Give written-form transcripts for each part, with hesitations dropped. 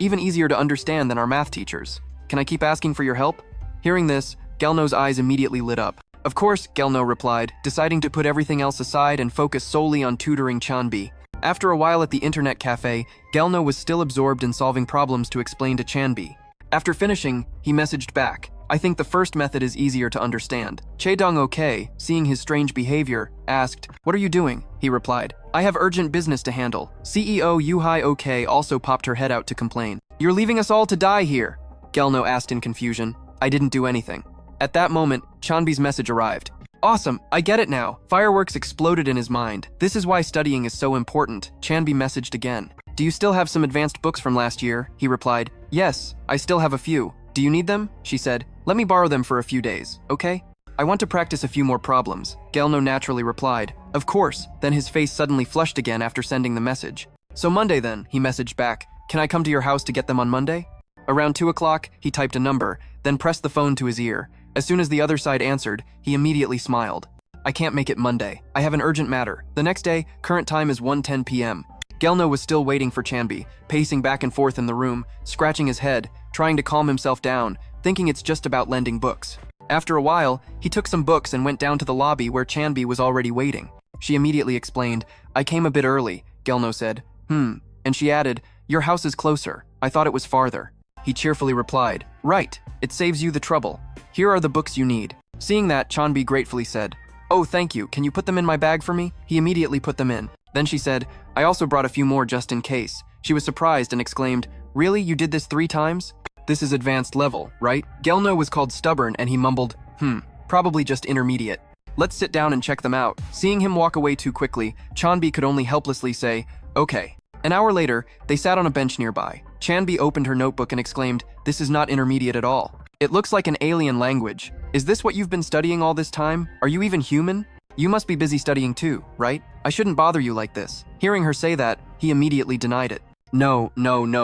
Even easier to understand than our math teachers. Can I keep asking for your help? Hearing this, Gelno's eyes immediately lit up. Of course, Gelno replied, deciding to put everything else aside and focus solely on tutoring Chan Bi. After a while at the internet cafe, Gelno was still absorbed in solving problems to explain to Chan Bi. After finishing, he messaged back, I think the first method is easier to understand. Chaedong OK, seeing his strange behavior, asked, what are you doing? He replied, I have urgent business to handle. CEO Yuhai OK also popped her head out to complain. You're leaving us all to die here, Gelno asked in confusion. I didn't do anything. At that moment, Chanbi's message arrived. Awesome, I get it now. Fireworks exploded in his mind. This is why studying is so important. Chanbi messaged again. Do you still have some advanced books from last year? He replied, yes, I still have a few. Do you need them? She said, let me borrow them for a few days, okay? I want to practice a few more problems. Gelno naturally replied, of course. Then his face suddenly flushed again after sending the message. So Monday then, he messaged back. Can I come to your house to get them on Monday? Around 2 o'clock, he typed a number, then pressed the phone to his ear. As soon as the other side answered, he immediately smiled. I can't make it Monday. I have an urgent matter. The next day, current time is 1:10 p.m. Gelno was still waiting for Chanbi, pacing back and forth in the room, scratching his head, trying to calm himself down, thinking it's just about lending books. After a while, he took some books and went down to the lobby where Chanbi was already waiting. She immediately explained, I came a bit early, Gelno said. And she added, your house is closer. I thought it was farther. He cheerfully replied, right, it saves you the trouble. Here are the books you need. Seeing that, Chanbi gratefully said, oh, thank you. Can you put them in my bag for me? He immediately put them in. Then she said, I also brought a few more just in case. She was surprised and exclaimed, really? You did this 3 times? This is advanced level, right? Gelno was called stubborn and he mumbled, probably just intermediate. Let's sit down and check them out. Seeing him walk away too quickly, Chanbi could only helplessly say, okay. An hour later, they sat on a bench nearby. Chanbi opened her notebook and exclaimed, this is not intermediate at all. It looks like an alien language. Is this what you've been studying all this time? Are you even human? You must be busy studying too, right? I shouldn't bother you like this. Hearing her say that, he immediately denied it. No,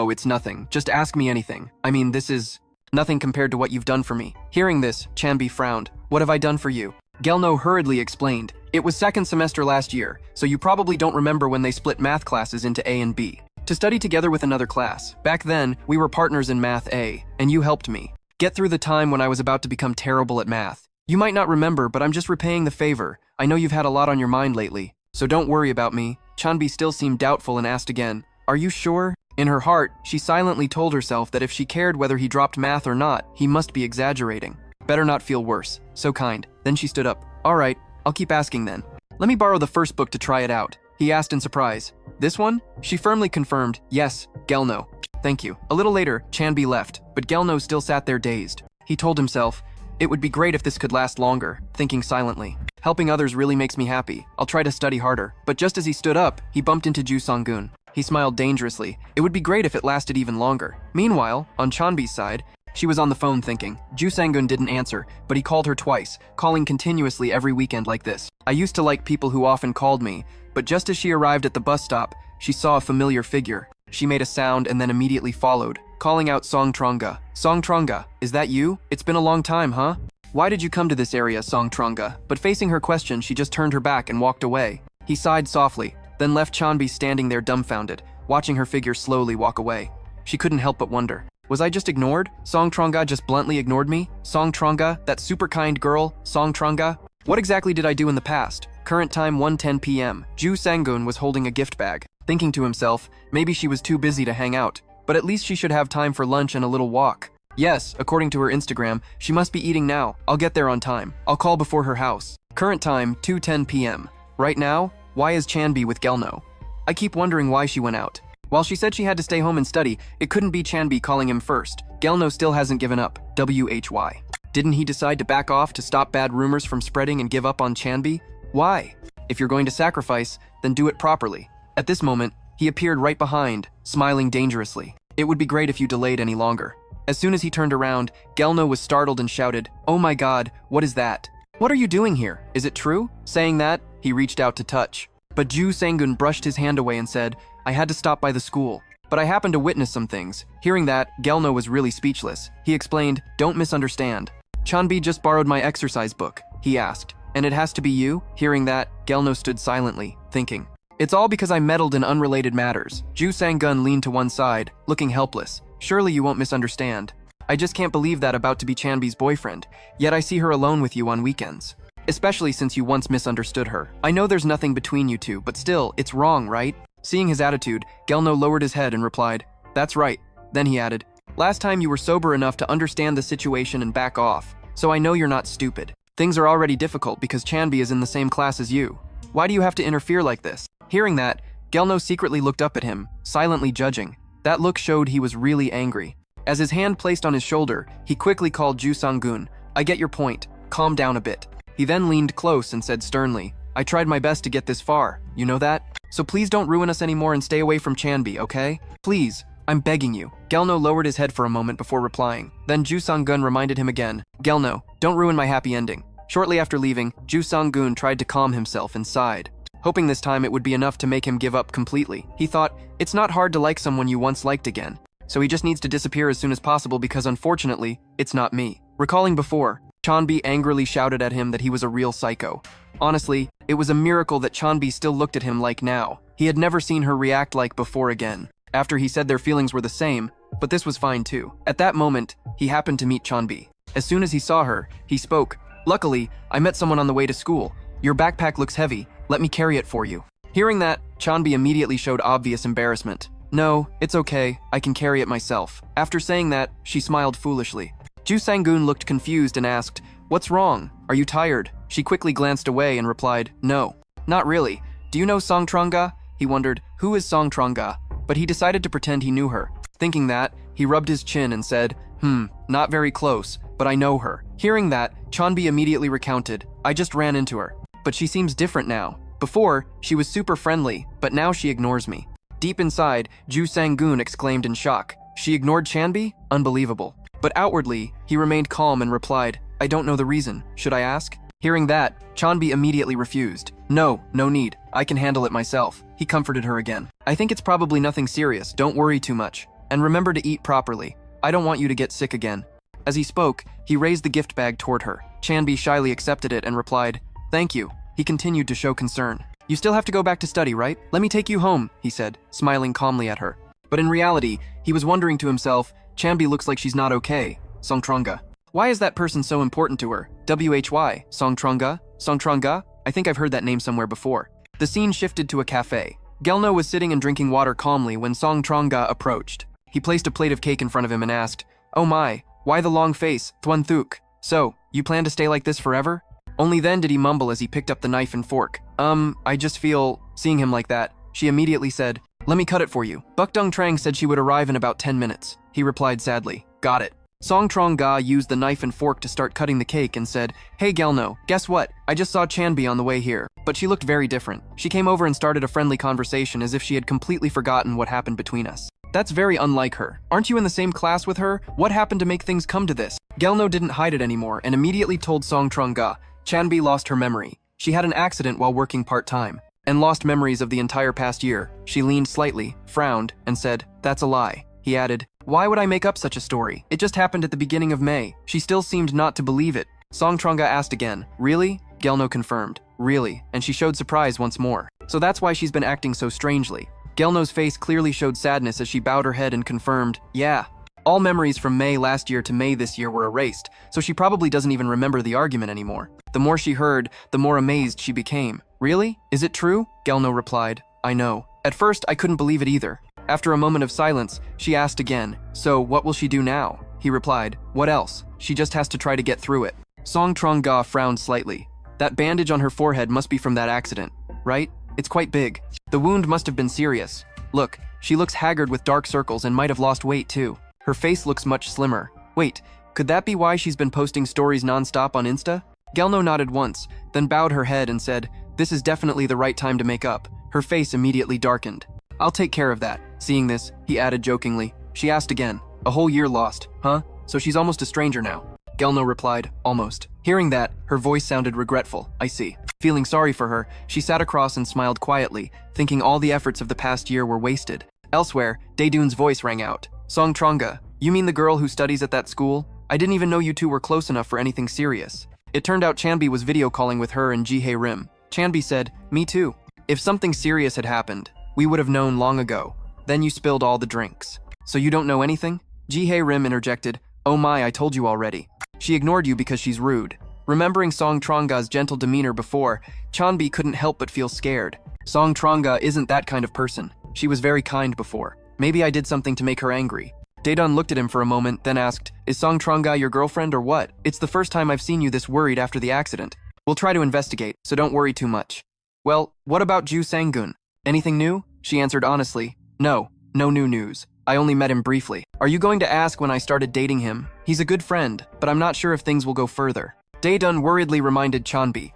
it's nothing. Just ask me anything. I mean, this is nothing compared to what you've done for me. Hearing this, Chanbi frowned. What have I done for you? Gelno hurriedly explained. It was second semester last year, so you probably don't remember when they split math classes into A and B. To study together with another class. Back then, we were partners in Math A, and you helped me get through the time when I was about to become terrible at math. You might not remember, but I'm just repaying the favor. I know you've had a lot on your mind lately, so don't worry about me. Chanbi still seemed doubtful and asked again, are you sure? In her heart, she silently told herself that if she cared whether he dropped math or not, he must be exaggerating. Better not feel worse. So kind. Then she stood up. All right, I'll keep asking then. Let me borrow the first book to try it out. He asked in surprise. This one? She firmly confirmed, yes, Gelno. Thank you. A little later, Chanbi left, but Gelno still sat there dazed. He told himself, it would be great if this could last longer, thinking silently. Helping others really makes me happy. I'll try to study harder. But just as he stood up, he bumped into Ju Sang-gun. He smiled dangerously. It would be great if it lasted even longer. Meanwhile, on Chanbi's side, she was on the phone thinking. Ju Sang-gun didn't answer, but he called her twice, calling continuously every weekend like this. I used to like people who often called me, but just as she arrived at the bus stop, she saw a familiar figure. She made a sound and then immediately followed, calling out Song Tronga. Song Tronga, is that you? It's been a long time, huh? Why did you come to this area, Song Tronga? But facing her question, she just turned her back and walked away. He sighed softly, then left Chanbi standing there dumbfounded, watching her figure slowly walk away. She couldn't help but wonder. Was I just ignored? Song Tronga just bluntly ignored me? Song Tronga, that super kind girl, Song Tronga? What exactly did I do in the past? Current time 1:10 p.m. Ju Sang-gun was holding a gift bag, thinking to himself, maybe she was too busy to hang out, but at least she should have time for lunch and a little walk. Yes, according to her Instagram, she must be eating now. I'll get there on time. I'll call before her house. Current time 2:10 p.m. Right now, why is Chanbi with Gelno? I keep wondering why she went out. While she said she had to stay home and study, it couldn't be Chanbi calling him first. Gelno still hasn't given up. WHY. Didn't he decide to back off to stop bad rumors from spreading and give up on Chanbi? Why? If you're going to sacrifice, then do it properly. At this moment, he appeared right behind, smiling dangerously. It would be great if you delayed any longer. As soon as he turned around, Gelno was startled and shouted, oh my god, what is that? What are you doing here? Is it true? Saying that, he reached out to touch. But Ju Sang-gun brushed his hand away and said, I had to stop by the school. But I happened to witness some things. Hearing that, Gelno was really speechless. He explained, don't misunderstand. Chanbi just borrowed my exercise book, he asked. And it has to be you? Hearing that, Gelno stood silently, thinking. It's all because I meddled in unrelated matters. Ju Sang-gun leaned to one side, looking helpless. Surely you won't misunderstand. I just can't believe that about to be Chanbi's boyfriend, yet I see her alone with you on weekends. Especially since you once misunderstood her. I know there's nothing between you two, but still, it's wrong, right? Seeing his attitude, Gelno lowered his head and replied, "That's right." Then he added, "Last time you were sober enough to understand the situation and back off, so I know you're not stupid. Things are already difficult because Chanbi is in the same class as you. Why do you have to interfere like this?" Hearing that, Gelno secretly looked up at him, silently judging. That look showed he was really angry. As his hand placed on his shoulder, he quickly called Ju Sang-gun. "I get your point. Calm down a bit." He then leaned close and said sternly, "I tried my best to get this far, you know that? So please don't ruin us anymore and stay away from Chanbi, okay? Please, I'm begging you." Gelno lowered his head for a moment before replying. Then Ju Sang-gun reminded him again, "Gelno, don't ruin my happy ending." Shortly after leaving, Ju Sang-gun tried to calm himself and sighed, hoping this time it would be enough to make him give up completely. He thought, it's not hard to like someone you once liked again, so he just needs to disappear as soon as possible because unfortunately, it's not me. Recalling before, Chanbi angrily shouted at him that he was a real psycho. Honestly, it was a miracle that Chanbi still looked at him like now. He had never seen her react like before again. After he said their feelings were the same, but this was fine too. At that moment, he happened to meet Chanbi. As soon as he saw her, he spoke, "Luckily, I met someone on the way to school. Your backpack looks heavy, let me carry it for you." Hearing that, Chanbi immediately showed obvious embarrassment. "No, it's okay, I can carry it myself." After saying that, she smiled foolishly. Ju Sang-gun looked confused and asked, "What's wrong? Are you tired?" She quickly glanced away and replied, "No, not really. Do you know Song Trong-ga?" He wondered, who is Song Trong-ga? But he decided to pretend he knew her. Thinking that, he rubbed his chin and said, not very close, but I know her." Hearing that, Chanbi immediately recounted, "I just ran into her. But she seems different now. Before, she was super friendly, but now she ignores me." Deep inside, Ju Sang-gun exclaimed in shock. She ignored Chanbi? Unbelievable. But outwardly, he remained calm and replied, "I don't know the reason. Should I ask?" Hearing that, Chanbi immediately refused. No need. I can handle it myself." He comforted her again. "I think it's probably nothing serious. Don't worry too much. And remember to eat properly. I don't want you to get sick again." As he spoke, he raised the gift bag toward her. Chanbi shyly accepted it and replied, "Thank you." He continued to show concern. "You still have to go back to study, right? Let me take you home," he said, smiling calmly at her. But in reality, he was wondering to himself, Chanbi looks like she's not okay. Song Trong-ga. Why is that person so important to her? WHY? Song Trong-ga? Song Trong-ga? I think I've heard that name somewhere before. The scene shifted to a cafe. Gelno was sitting and drinking water calmly when Song Trong-ga approached. He placed a plate of cake in front of him and asked, "Oh my, why the long face, Thuan Thuk? So, you plan to stay like this forever?" Only then did he mumble as he picked up the knife and fork. I just feel..." Seeing him like that, she immediately said, "Let me cut it for you." Bukdung Trang said she would arrive in about 10 minutes. He replied sadly, "Got it." Song Trong-ga used the knife and fork to start cutting the cake and said, "Hey Gelno, guess what? I just saw Chanbi on the way here, but she looked very different. She came over and started a friendly conversation as if she had completely forgotten what happened between us. That's very unlike her. Aren't you in the same class with her? What happened to make things come to this?" Gelno didn't hide it anymore and immediately told Song Trong-ga, Chanbi lost her memory. She had an accident while working part-time and lost memories of the entire past year. She leaned slightly, frowned, and said, "That's a lie." He added, "Why would I make up such a story? It just happened at the beginning of May." She still seemed not to believe it. Song Trong-ga asked again, "Really?" Gelno confirmed, "Really," and she showed surprise once more. "So that's why she's been acting so strangely." Gelno's face clearly showed sadness as she bowed her head and confirmed, "Yeah." All memories from May last year to May this year were erased, so she probably doesn't even remember the argument anymore. The more she heard, the more amazed she became. "Really? Is it true?" Gelno replied, "I know." At first, I couldn't believe it either. After a moment of silence, she asked again, "So what will she do now?" He replied, "What else? She just has to try to get through it." Song Trong-ga frowned slightly. That bandage on her forehead must be from that accident, right? It's quite big. The wound must have been serious. Look, she looks haggard with dark circles and might have lost weight too. Her face looks much slimmer. Wait, could that be why she's been posting stories non-stop on Insta? Gelno nodded once, then bowed her head and said, "This is definitely the right time to make up." Her face immediately darkened. "I'll take care of that." Seeing this, he added jokingly. She asked again, "A whole year lost, huh? So she's almost a stranger now?" Gelno replied, "Almost." Hearing that, her voice sounded regretful. "I see." Feeling sorry for her, she sat across and smiled quietly, thinking all the efforts of the past year were wasted. Elsewhere, Daedun's voice rang out. "Song Trong-ga, you mean the girl who studies at that school? I didn't even know you two were close enough for anything serious." It turned out Chanbi was video calling with her and Jihae Rim. Chanbi said, "Me too. If something serious had happened, we would have known long ago. Then you spilled all the drinks. So you don't know anything?" Ji-hae Rim interjected, "Oh my, I told you already. She ignored you because she's rude." Remembering Song Tranga's gentle demeanor before, Chan Bi couldn't help but feel scared. Song Tranga isn't that kind of person. She was very kind before. Maybe I did something to make her angry. Daedun looked at him for a moment, then asked, "Is Song Tranga your girlfriend or what? It's the first time I've seen you this worried after the accident. We'll try to investigate, so don't worry too much." "Well, what about Ju Sang-gun? Anything new?" She answered honestly, "No new news. I only met him briefly." "Are you going to ask when I started dating him? He's a good friend, but I'm not sure if things will go further." Daedun worriedly reminded Chan Bi,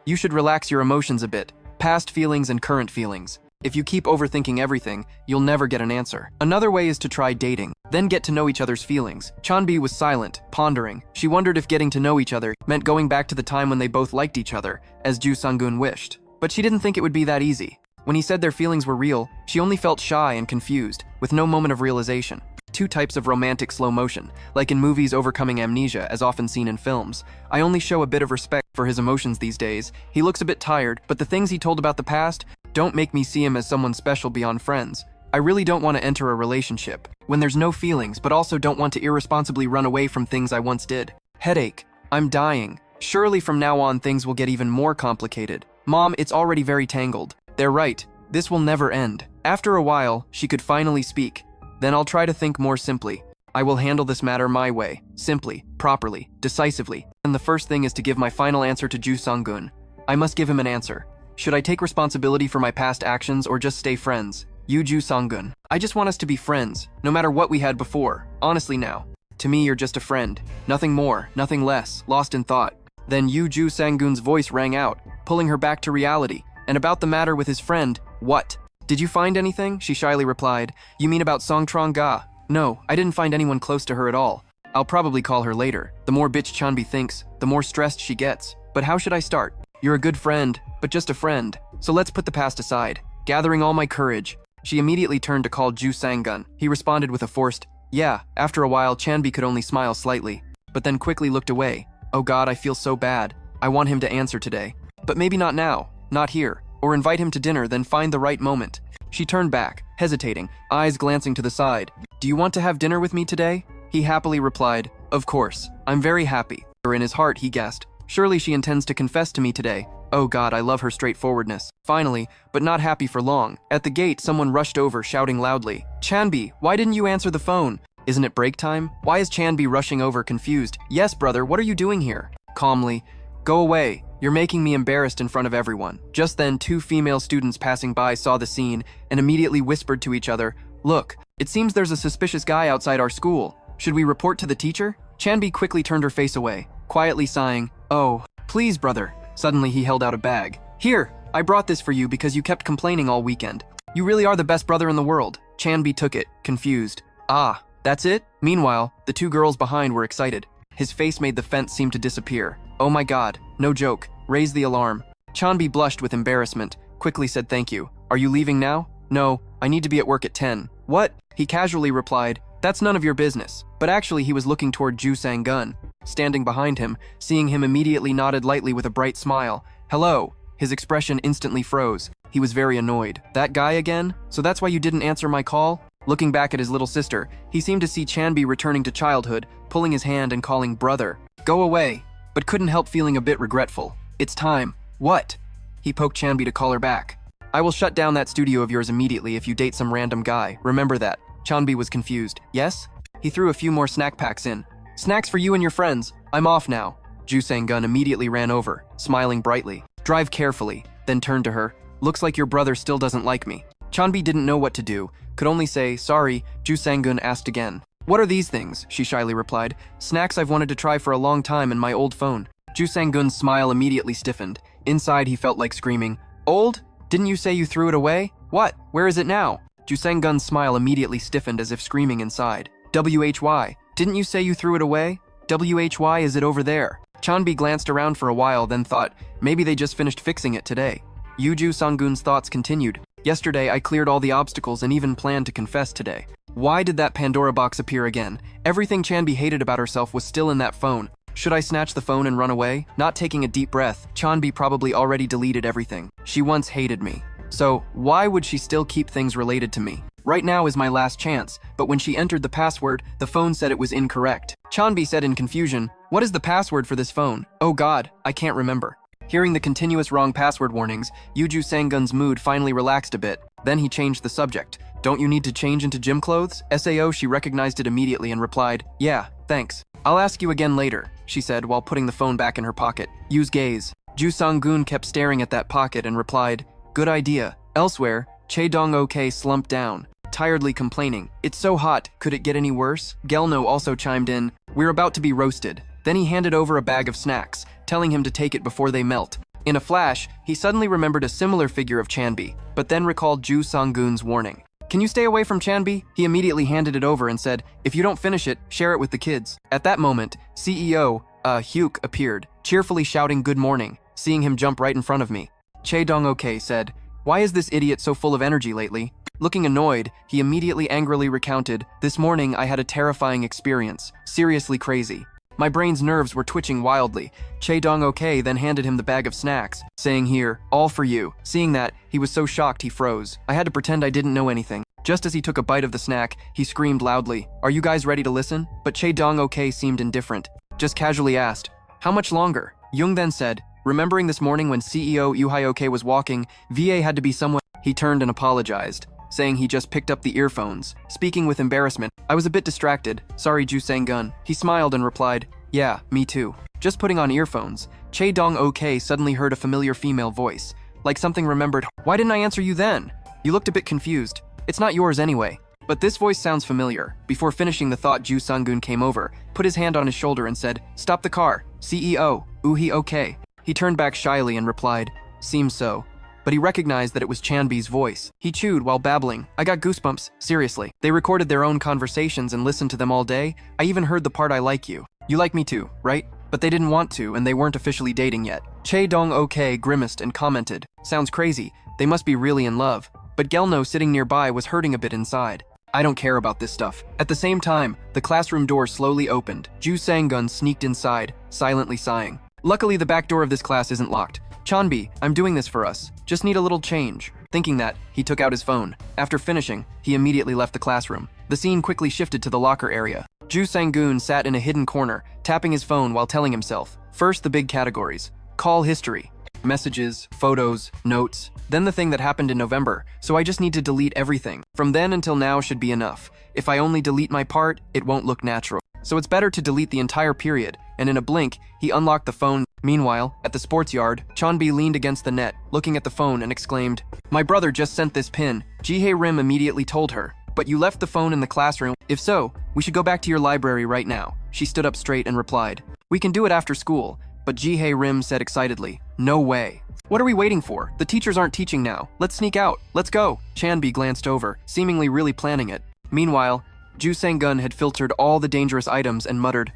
"You should relax your emotions a bit. Past feelings and current feelings. If you keep overthinking everything, you'll never get an answer. Another way is to try dating, then get to know each other's feelings." Chan Bi was silent, pondering. She wondered if getting to know each other meant going back to the time when they both liked each other, as Ju Sang-gun wished. But she didn't think it would be that easy. When he said their feelings were real, she only felt shy and confused, with no moment of realization. Two types of romantic slow motion, like in movies overcoming amnesia, as often seen in films. I only show a bit of respect for his emotions these days. He looks a bit tired, but the things he told about the past don't make me see him as someone special beyond friends. I really don't want to enter a relationship when there's no feelings, but also don't want to irresponsibly run away from things I once did. Headache. I'm dying. Surely from now on things will get even more complicated. Mom, it's already very tangled. They're right. This will never end. After a while, she could finally speak. Then I'll try to think more simply. I will handle this matter my way, simply, properly, decisively. And the first thing is to give my final answer to Ju Sang-gun. I must give him an answer. Should I take responsibility for my past actions or just stay friends? Ju Sang-gun. I just want us to be friends, no matter what we had before. Honestly now. To me, you're just a friend. Nothing more, nothing less, lost in thought. Then Ju Sang-gun's voice rang out, pulling her back to reality. And about the matter with his friend, what? Did you find anything? She shyly replied. You mean about Song Tranga? No, I didn't find anyone close to her at all. I'll probably call her later. The more bitch Chan Bi thinks, the more stressed she gets. But how should I start? You're a good friend, but just a friend. So let's put the past aside. Gathering all my courage, she immediately turned to call Ju Sang-gun. He responded with a forced, yeah. After a while, Chan Bi could only smile slightly, but then quickly looked away. Oh God, I feel so bad. I want him to answer today. But maybe not now. Not here, or invite him to dinner, then find the right moment. She turned back, hesitating, eyes glancing to the side. Do you want to have dinner with me today? He happily replied, of course, I'm very happy. Or in his heart, he guessed, surely she intends to confess to me today. Oh God, I love her straightforwardness. Finally, but not happy for long. At the gate, someone rushed over, shouting loudly, Chan Bi, why didn't you answer the phone? Isn't it break time? Why is Chan Bi rushing over, confused? Yes, brother, what are you doing here? Calmly, go away. You're making me embarrassed in front of everyone. Just then, two female students passing by saw the scene and immediately whispered to each other, look, it seems there's a suspicious guy outside our school. Should we report to the teacher? Chan Bi quickly turned her face away, quietly sighing, oh, please, brother. Suddenly, he held out a bag. Here, I brought this for you because you kept complaining all weekend. You really are the best brother in the world. Chan Bi took it, confused. Ah, that's it? Meanwhile, the two girls behind were excited. His face made the fence seem to disappear. Oh my God, no joke. Raise the alarm. Chan Bi blushed with embarrassment, quickly said thank you. Are you leaving now? No, I need to be at work at 10. What? He casually replied, that's none of your business. But actually he was looking toward Ju Sang-gun. Standing behind him, seeing him immediately nodded lightly with a bright smile. Hello. His expression instantly froze. He was very annoyed. That guy again? So that's why you didn't answer my call? Looking back at his little sister, he seemed to see Chan Bi returning to childhood, pulling his hand and calling brother. Go away. But couldn't help feeling a bit regretful. It's time. What? He poked Chan Bi to call her back. I will shut down that studio of yours immediately if you date some random guy. Remember that. Chan Bi was confused. Yes? He threw a few more snack packs in. Snacks for you and your friends. I'm off now. Ju Sang-gun immediately ran over, smiling brightly. Drive carefully, then turned to her. Looks like your brother still doesn't like me. Chan Bi didn't know what to do, could only say, sorry. Ju Sang-gun asked again. What are these things? She shyly replied. Snacks I've wanted to try for a long time in my old phone. Ju Sang-gun's smile immediately stiffened. Inside he felt like screaming, old? Didn't you say you threw it away? What? Where is it now? Ju Sang-gun's smile immediately stiffened as if screaming inside. WHY? Didn't you say you threw it away? WHY is it over there? Chan Bi glanced around for a while, then thought, maybe they just finished fixing it today. Ju Sang-gun's thoughts continued. Yesterday I cleared all the obstacles and even planned to confess today. Why did that Pandora box appear again? Everything Chan Bi hated about herself was still in that phone. Should I snatch the phone and run away? Not taking a deep breath, Chan Bi probably already deleted everything. She once hated me. So, why would she still keep things related to me? Right now is my last chance, but when she entered the password, the phone said it was incorrect. Chan Bi said in confusion, "What is the password for this phone? Oh god, I can't remember." Hearing the continuous wrong password warnings, Yoo Sang-gun's mood finally relaxed a bit. Then he changed the subject. "Don't you need to change into gym clothes?" SAO, she recognized it immediately and replied, "Yeah, thanks. I'll ask you again later," she said while putting the phone back in her pocket. Yu's gaze. Ju Sang-gun kept staring at that pocket and replied, "Good idea." Elsewhere, Chae Dong-ok slumped down, tiredly complaining, "It's so hot, could it get any worse?" Gelno also chimed in, "We're about to be roasted." Then he handed over a bag of snacks, telling him to take it before they melt. In a flash, he suddenly remembered a similar figure of Chan Bi, but then recalled Ju Sang-gun's warning. "Can you stay away from Chan Bi?" He immediately handed it over and said, "If you don't finish it, share it with the kids." At that moment, CEO, Hyuk appeared, cheerfully shouting good morning, seeing him jump right in front of me. Chae Dong-ok said, "Why is this idiot so full of energy lately?" Looking annoyed, he immediately angrily recounted, "This morning I had a terrifying experience, seriously crazy. My brain's nerves were twitching wildly." Chae Dong-ok then handed him the bag of snacks, saying, "Here, all for you." Seeing that, he was so shocked he froze. I had to pretend I didn't know anything. Just as he took a bite of the snack, he screamed loudly, "Are you guys ready to listen?" But Chae Dong-ok seemed indifferent, just casually asked, "How much longer?" Jung then said, "Remembering this morning when CEO Yoo was walking, VA had to be someone." He turned and apologized, saying he just picked up the earphones, speaking with embarrassment. "I was a bit distracted. Sorry, Ju Sang-gun." He smiled and replied, "Yeah, me too." Just putting on earphones, Chae Dong-ok suddenly heard a familiar female voice, like something remembered. "Why didn't I answer you then? You looked a bit confused. It's not yours anyway." But this voice sounds familiar. Before finishing the thought, Ju Sang-gun came over, put his hand on his shoulder and said, "Stop the car. CEO, Uhi okay." He turned back shyly and replied, "Seems so." But he recognized that it was Chan Bi's voice. He chewed while babbling, "I got goosebumps, seriously. They recorded their own conversations and listened to them all day. I even heard the part 'I like you.' You like me too, right? But they didn't want to, and they weren't officially dating yet." Chae Dong-ok grimaced and commented, "Sounds crazy. They must be really in love." But Gelno sitting nearby was hurting a bit inside. "I don't care about this stuff." At the same time, the classroom door slowly opened. Ju Sang-gun sneaked inside, silently sighing. "Luckily, the back door of this class isn't locked. Chan Bi, I'm doing this for us. Just need a little change." Thinking that, he took out his phone. After finishing, he immediately left the classroom. The scene quickly shifted to the locker area. Ju Sang-gun sat in a hidden corner, tapping his phone while telling himself, first the big categories. Call history. Messages, photos, notes. Then the thing that happened in November, so I just need to delete everything. From then until now should be enough. If I only delete my part, it won't look natural. So it's better to delete the entire period, and in a blink, he unlocked the phone. Meanwhile, at the sports yard, Chan Bi leaned against the net, looking at the phone and exclaimed, "My brother just sent this pin." Ji-hae Rim immediately told her, "But you left the phone in the classroom. If so, we should go back to your library right now." She stood up straight and replied, "We can do it after school." But Ji-hae Rim said excitedly, "No way. What are we waiting for? The teachers aren't teaching now. Let's sneak out. Let's go." Chan Bi glanced over, seemingly really planning it. Meanwhile, Ju Sang-gun had filtered all the dangerous items and muttered,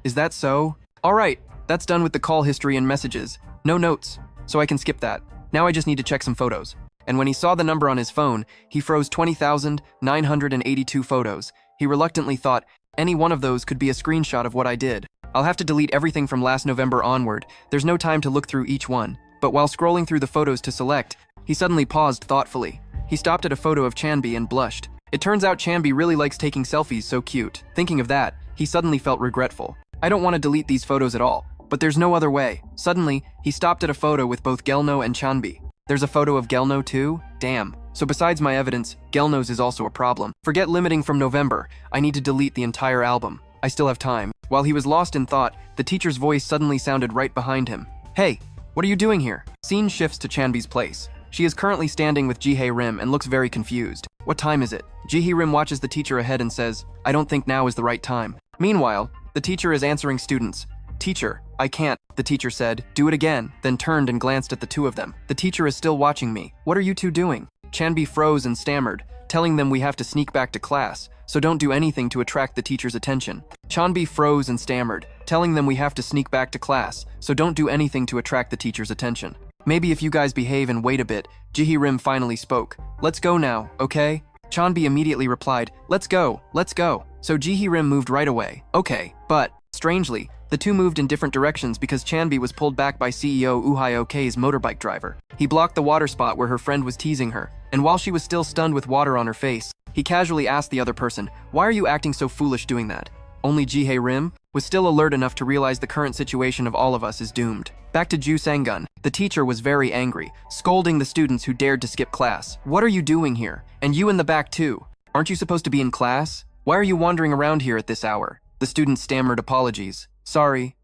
"Is that so? All right, that's done with the call history and messages. No notes, so I can skip that. Now I just need to check some photos." And when he saw the number on his phone, he froze 20,982 photos. He reluctantly thought, any one of those could be a screenshot of what I did. I'll have to delete everything from last November onward. There's no time to look through each one. But while scrolling through the photos to select, he suddenly paused thoughtfully. He stopped at a photo of Chan Bi and blushed. It turns out Chan Bi really likes taking selfies, so cute. Thinking of that, he suddenly felt regretful. I don't want to delete these photos at all, but there's no other way. Suddenly, he stopped at a photo with both Gelno and Chan Bi. There's a photo of Gelno too? Damn. So besides my evidence, Gelno's is also a problem. Forget limiting from November. I need to delete the entire album. I still have time. While he was lost in thought, the teacher's voice suddenly sounded right behind him. "Hey, what are you doing here?" Scene shifts to Chan Bi's place. She is currently standing with Ji-hae Rim and looks very confused. "What time is it?" Ji-hae Rim watches the teacher ahead and says, "I don't think now is the right time." Meanwhile, the teacher is answering students. "Teacher, I can't," the teacher said. "Do it again," then turned and glanced at the two of them. "The teacher is still watching me. What are you two doing?" Chan Bi froze and stammered, telling them we have to sneak back to class, so don't do anything to attract the teacher's attention. Chan Bi froze and stammered, telling them we have to sneak back to class, so don't do anything to attract the teacher's attention. "Maybe if you guys behave and wait a bit," Ji-hae Rim finally spoke. "Let's go now, okay?" Chan Bi immediately replied, "Let's go, let's go." So Ji-hae Rim moved right away. Okay, but, strangely, the two moved in different directions because Chan Bi was pulled back by CEO Uhi Ok's motorbike driver. He blocked the water spot where her friend was teasing her. And while she was still stunned with water on her face, he casually asked the other person, "Why are you acting so foolish doing that?" Only Jihye Rim was still alert enough to realize the current situation of all of us is doomed. Back to Ju Sang-gun, the teacher was very angry, scolding the students who dared to skip class. "What are you doing here? And you in the back too. Aren't you supposed to be in class? Why are you wandering around here at this hour?" The students stammered apologies. Sorry,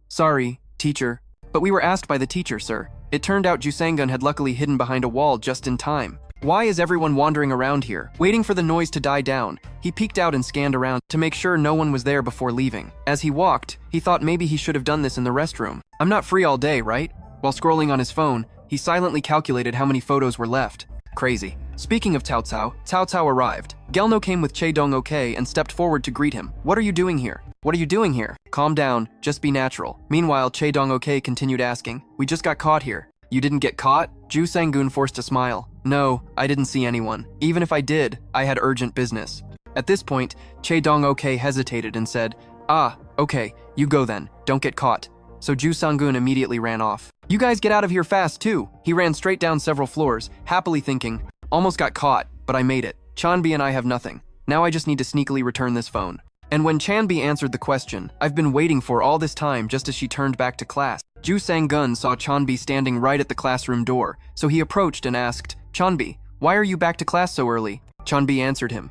teacher. But we were asked by the teacher, sir." It turned out Ju Sang-gun had luckily hidden behind a wall just in time. Why is everyone wandering around here, waiting for the noise to die down? He peeked out and scanned around to make sure no one was there before leaving. As he walked, he thought maybe he should have done this in the restroom. I'm not free all day, right? While scrolling on his phone, he silently calculated how many photos were left. Crazy. Speaking of Cao Cao arrived. Gelno came with Che Dong-ok and stepped forward to greet him. "What are you doing here? What are you doing here? Calm down, just be natural." Meanwhile, Che Dong-ok continued asking, "We just got caught here." "You didn't get caught?" Ju Sang-gun forced a smile. "No, I didn't see anyone. Even if I did, I had urgent business." At this point, Che Dong-ok hesitated and said, "Ah, okay, you go then, don't get caught." So Ju Sang-gun immediately ran off. "You guys get out of here fast too." He ran straight down several floors, happily thinking, "Almost got caught, but I made it. Chan Bi and I have nothing. Now I just need to sneakily return this phone." And when Chan Bi answered the question I've been waiting for all this time just as she turned back to class, Ju Sang-gun saw Chan Bi standing right at the classroom door, so he approached and asked, "Chan Bi, why are you back to class so early?" Chan Bi answered him,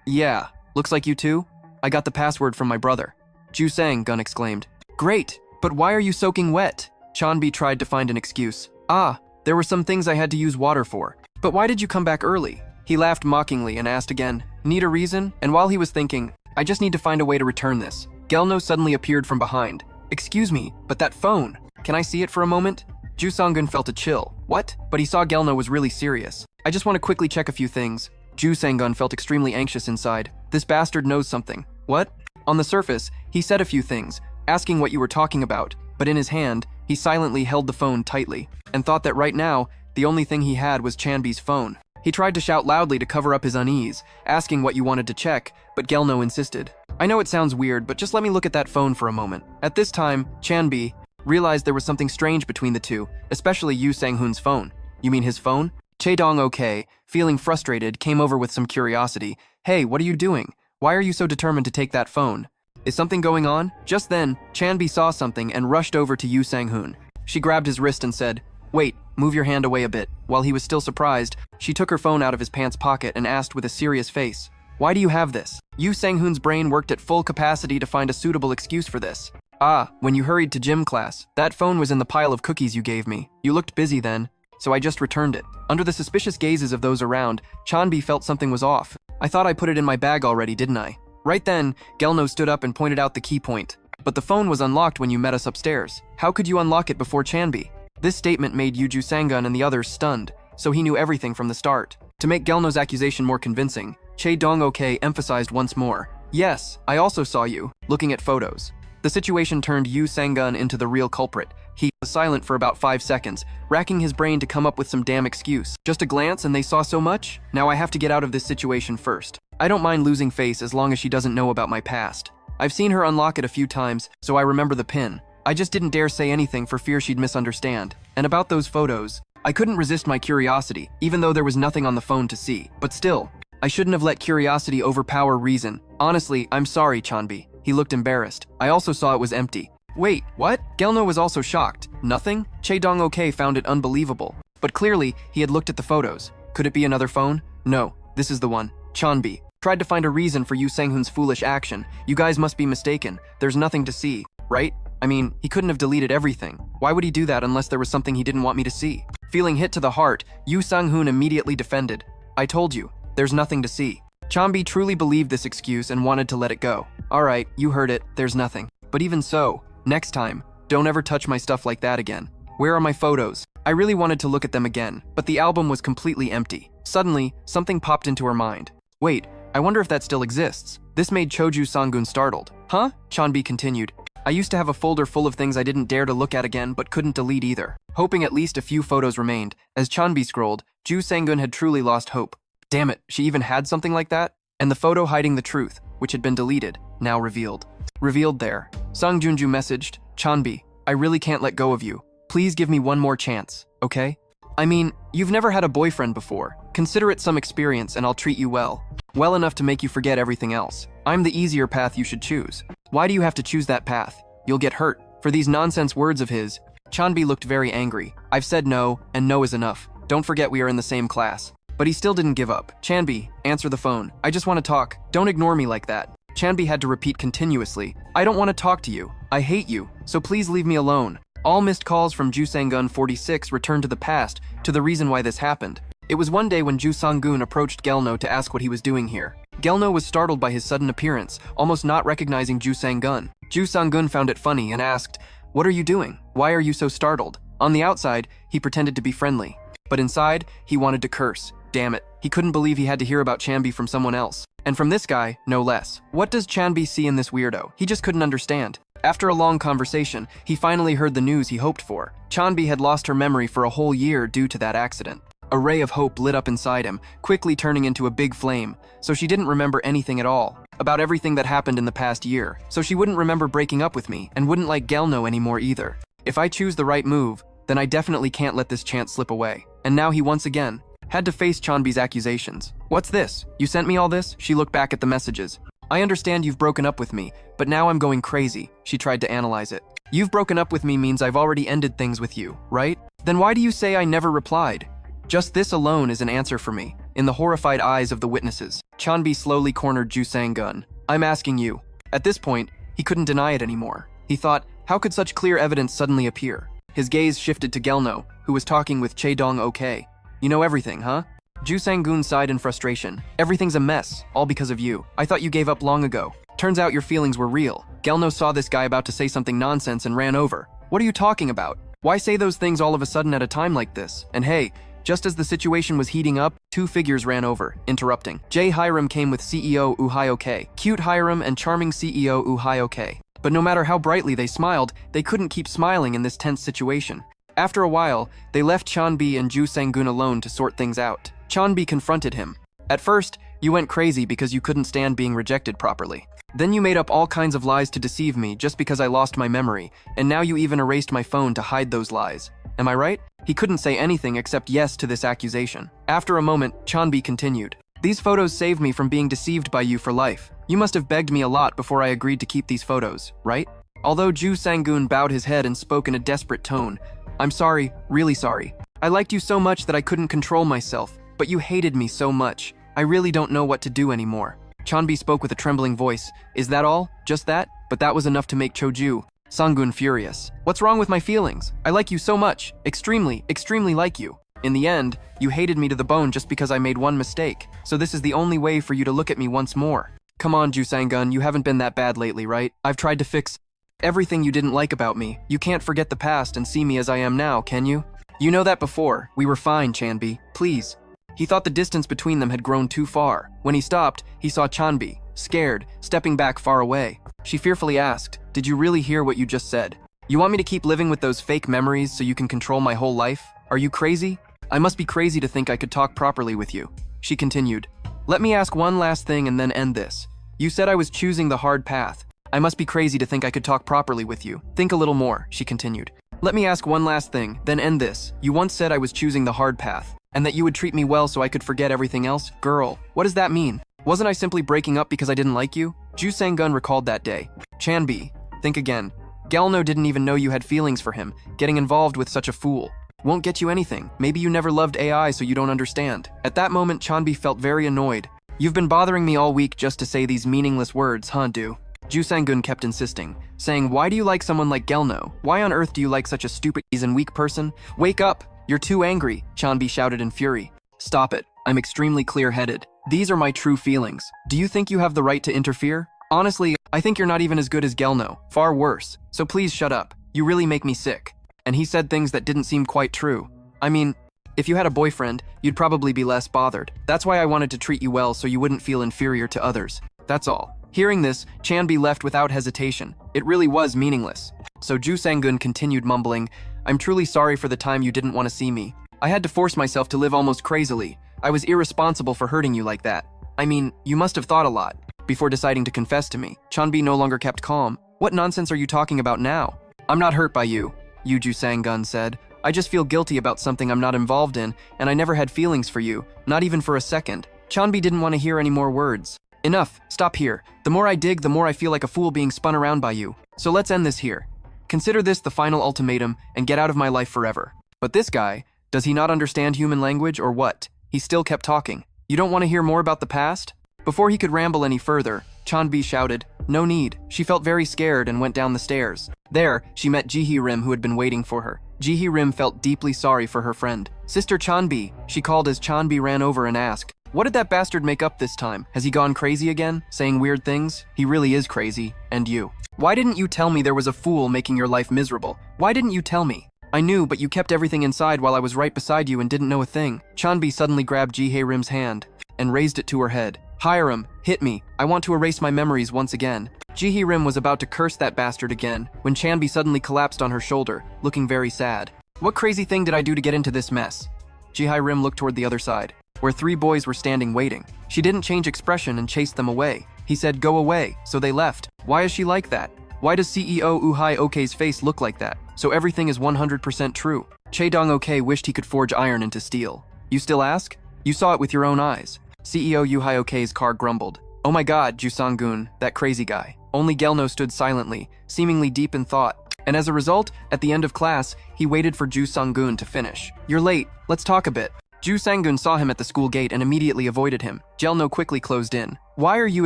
Yeah, looks like you too? I got the password from my brother." Ju Sang-gun exclaimed, "Great, but why are you soaking wet?" Chan Bi tried to find an excuse. "Ah, there were some things I had to use water for. But why did you come back early?" He laughed mockingly and asked again, "Need a reason?" And while he was thinking, "I just need to find a way to return this," Gelno suddenly appeared from behind. "Excuse me, but that phone, can I see it for a moment?" Ju Sang-gun felt a chill. What? But he saw Gelno was really serious. "I just want to quickly check a few things." Ju Sang-gun felt extremely anxious inside. This bastard knows something. What? On the surface, he said a few things, asking what you were talking about, but in his hand, he silently held the phone tightly, and thought that right now, the only thing he had was Chan Bi's phone. He tried to shout loudly to cover up his unease, asking what you wanted to check, but Gelno insisted. "I know it sounds weird, but just let me look at that phone for a moment." At this time, Chan Bi realized there was something strange between the two, especially Yu Sang-hoon's phone. "You mean his phone?" Che Dong-ok, feeling frustrated, came over with some curiosity. "Hey, what are you doing? Why are you so determined to take that phone? Is something going on?" Just then, Chan Bi saw something and rushed over to Yu Sang-hoon. She grabbed his wrist and said, "Wait, move your hand away a bit." While he was still surprised, she took her phone out of his pants pocket and asked with a serious face, "Why do you have this?" Yu Sang-hoon's brain worked at full capacity to find a suitable excuse for this. "Ah, when you hurried to gym class, that phone was in the pile of cookies you gave me. You looked busy then, so I just returned it." Under the suspicious gazes of those around, Chan Bi felt something was off. "I thought I put it in my bag already, didn't I?" Right then, Gelno stood up and pointed out the key point. "But the phone was unlocked when you met us upstairs. How could you unlock it before Chan Bi?" This statement made Ju Sang-gun and the others stunned, so he knew everything from the start. To make Gelno's accusation more convincing, Che Dong-ok emphasized once more, "Yes, I also saw you," looking at photos. The situation turned Yu Sang-gun into the real culprit. He was silent for about 5 seconds, racking his brain to come up with some damn excuse. "Just a glance and they saw so much? Now I have to get out of this situation first. I don't mind losing face as long as she doesn't know about my past. I've seen her unlock it a few times, so I remember the pin. I just didn't dare say anything for fear she'd misunderstand. And about those photos, I couldn't resist my curiosity, even though there was nothing on the phone to see. But still, I shouldn't have let curiosity overpower reason. Honestly, I'm sorry, Chan Bi." He looked embarrassed. "I also saw it was empty." "Wait, what?" Gelno was also shocked. "Nothing?" Che Dong-ok found it unbelievable. But clearly, he had looked at the photos. Could it be another phone? No, this is the one. Chan Bi tried to find a reason for Yu Sang-hoon's foolish action. "You guys must be mistaken. There's nothing to see, right? I mean, he couldn't have deleted everything. Why would he do that unless there was something he didn't want me to see?" Feeling hit to the heart, Yu Sang-hoon immediately defended. "I told you, there's nothing to see." Chan Bi truly believed this excuse and wanted to let it go. "Alright, you heard it, there's nothing. But even so, next time, don't ever touch my stuff like that again. Where are my photos?" I really wanted to look at them again, but the album was completely empty. Suddenly, something popped into her mind. "Wait, I wonder if that still exists." This made Choju Sang-gun startled. "Huh?" Chan Bi continued. "I used to have a folder full of things I didn't dare to look at again but couldn't delete either." Hoping at least a few photos remained, as Chan Bi scrolled, Ju Sang-gun had truly lost hope. Damn it, she even had something like that? And the photo hiding the truth, which had been deleted, now revealed. Revealed there. Sang Junju messaged, "Chan Bi, I really can't let go of you. Please give me one more chance, okay? I mean, you've never had a boyfriend before. Consider it some experience and I'll treat you well. Well enough to make you forget everything else. I'm the easier path you should choose. Why do you have to choose that path? You'll get hurt. For these nonsense words of his, Chan Bi looked very angry. I've said no, and no is enough. Don't forget we are in the same class. But he still didn't give up. Chan Bi, answer the phone. I just want to talk. Don't ignore me like that. Chan Bi had to repeat continuously. I don't want to talk to you. I hate you. So please leave me alone. All missed calls from Ju Sang-gun 46 returned to the past, to the reason why this happened. It was one day when Ju Sang-gun approached Gelno to ask what he was doing here. Gelno was startled by his sudden appearance, almost not recognizing Ju Sang-gun. Ju Sang-gun found it funny and asked, "What are you doing? Why are you so startled?" On the outside, he pretended to be friendly. But inside, he wanted to curse. Damn it, he couldn't believe he had to hear about Chan Bi from someone else. And from this guy, no less. What does Chan Bi see in this weirdo? He just couldn't understand. After a long conversation, he finally heard the news he hoped for. Chan Bi had lost her memory for a whole year due to that accident. A ray of hope lit up inside him, quickly turning into a big flame, so she didn't remember anything at all, about everything that happened in the past year, so she wouldn't remember breaking up with me, and wouldn't like Gelno anymore either. If I choose the right move, then I definitely can't let this chance slip away. And now he once again had to face Chan Bi's accusations. What's this? You sent me all this? She looked back at the messages. I understand you've broken up with me, but now I'm going crazy. She tried to analyze it. You've broken up with me means I've already ended things with you, right? Then why do you say I never replied? Just this alone is an answer for me. In the horrified eyes of the witnesses, Chan Bi slowly cornered Ju Sang-gun. I'm asking you. At this point, he couldn't deny it anymore. He thought, how could such clear evidence suddenly appear? His gaze shifted to Gelno, who was talking with Che Dong-ok. You know everything, huh? Ju Sang-gun sighed in frustration. Everything's a mess, all because of you. I thought you gave up long ago. Turns out your feelings were real. Gelno saw this guy about to say something nonsense and ran over. What are you talking about? Why say those things all of a sudden at a time like this? And hey, just as the situation was heating up, two figures ran over, interrupting. Jae Hiram came with CEO Uhyoke. Cute Hiram and charming CEO Uhyoke. But no matter how brightly they smiled, they couldn't keep smiling in this tense situation. After a while, they left Chan Bi and Ju Sang-gun alone to sort things out. Chan Bi confronted him. At first, you went crazy because you couldn't stand being rejected properly. Then you made up all kinds of lies to deceive me just because I lost my memory, and now you even erased my phone to hide those lies. Am I right? He couldn't say anything except yes to this accusation. After a moment, Chan Bi continued. These photos saved me from being deceived by you for life. You must have begged me a lot before I agreed to keep these photos, right? Although Ju Sang-gun bowed his head and spoke in a desperate tone. I'm sorry, really sorry. I liked you so much that I couldn't control myself, but you hated me so much. I really don't know what to do anymore. Chan Bi spoke with a trembling voice. Is that all? Just that? But that was enough to make Cho-ju Sang-gun furious. What's wrong with my feelings? I like you so much. Extremely, extremely like you. In the end, you hated me to the bone just because I made one mistake. So this is the only way for you to look at me once more. Come on, Ju Sang-gun, you haven't been that bad lately, right? I've tried to fix everything you didn't like about me. You can't forget the past and see me as I am now, can you? You know that before. We were fine, Chan Bi. Please. He thought the distance between them had grown too far. When he stopped, he saw Chan Bi, scared, stepping back far away. She fearfully asked, did you really hear what you just said? You want me to keep living with those fake memories so you can control my whole life? Are you crazy? I must be crazy to think I could talk properly with you. She continued, let me ask one last thing and then end this. You said I was choosing the hard path. I must be crazy to think I could talk properly with you. Think a little more, she continued. Let me ask one last thing, then end this. You once said I was choosing the hard path, and that you would treat me well so I could forget everything else? Girl, what does that mean? Wasn't I simply breaking up because I didn't like you? Ju Sang-gun recalled that day. Chan Bi, think again. Gelno didn't even know you had feelings for him. Getting involved with such a fool won't get you anything. Maybe you never loved AI so you don't understand. At that moment, Chan Bi felt very annoyed. You've been bothering me all week just to say these meaningless words, huh, Du? Ju Sang-gun kept insisting, saying, why do you like someone like Gelno? Why on earth do you like such a stupid and weak person? Wake up! You're too angry, Chan Bi shouted in fury. Stop it. I'm extremely clear-headed. These are my true feelings. Do you think you have the right to interfere? Honestly, I think you're not even as good as Gelno. Far worse. So please shut up. You really make me sick. And he said things that didn't seem quite true. I mean, if you had a boyfriend, you'd probably be less bothered. That's why I wanted to treat you well so you wouldn't feel inferior to others. That's all. Hearing this, Chan Bi left without hesitation. It really was meaningless. So Ju Sang-gun continued mumbling, I'm truly sorry for the time you didn't want to see me. I had to force myself to live almost crazily. I was irresponsible for hurting you like that. I mean, you must have thought a lot. Before deciding to confess to me, Chan Bi no longer kept calm. What nonsense are you talking about now? I'm not hurt by you, Ju Sang-gun said. I just feel guilty about something I'm not involved in, and I never had feelings for you, not even for a second. Chan Bi didn't want to hear any more words. Enough, stop here. The more I dig, the more I feel like a fool being spun around by you. So let's end this here. Consider this the final ultimatum and get out of my life forever. But this guy, does he not understand human language or what? He still kept talking. You don't want to hear more about the past? Before he could ramble any further, Chan Bi shouted, "No need." She felt very scared and went down the stairs. There, she met Ji Rim, who had been waiting for her. Ji Rim felt deeply sorry for her friend. "Sister Chan Bi," she called as Chan Bi ran over and asked, "What did that bastard make up this time? Has he gone crazy again, saying weird things? He really is crazy. And you? Why didn't you tell me there was a fool making your life miserable? Why didn't you tell me? I knew, but you kept everything inside while I was right beside you and didn't know a thing." Chan Bi suddenly grabbed Ji Rim's hand and raised it to her head. "Hiram, hit me. I want to erase my memories once again." Ji Rim was about to curse that bastard again when Chan Bi suddenly collapsed on her shoulder, looking very sad. "What crazy thing did I do to get into this mess?" Ji Rim looked toward the other side, where 3 boys were standing waiting. She didn't change expression and chased them away. He said, "Go away," so they left. Why is she like that? Why does CEO Uhai Ok's face look like that? So everything is 100% true. Chaedong Ok wished he could forge iron into steel. You still ask? You saw it with your own eyes. CEO Uhai Ok's car grumbled. "Oh my god, Ju Sang-gun, that crazy guy." Only Gelno stood silently, seemingly deep in thought. And as a result, at the end of class, he waited for Ju Sang-gun to finish. "You're late, let's talk a bit." Ju Sang-gun saw him at the school gate and immediately avoided him. Gelno quickly closed in. "Why are you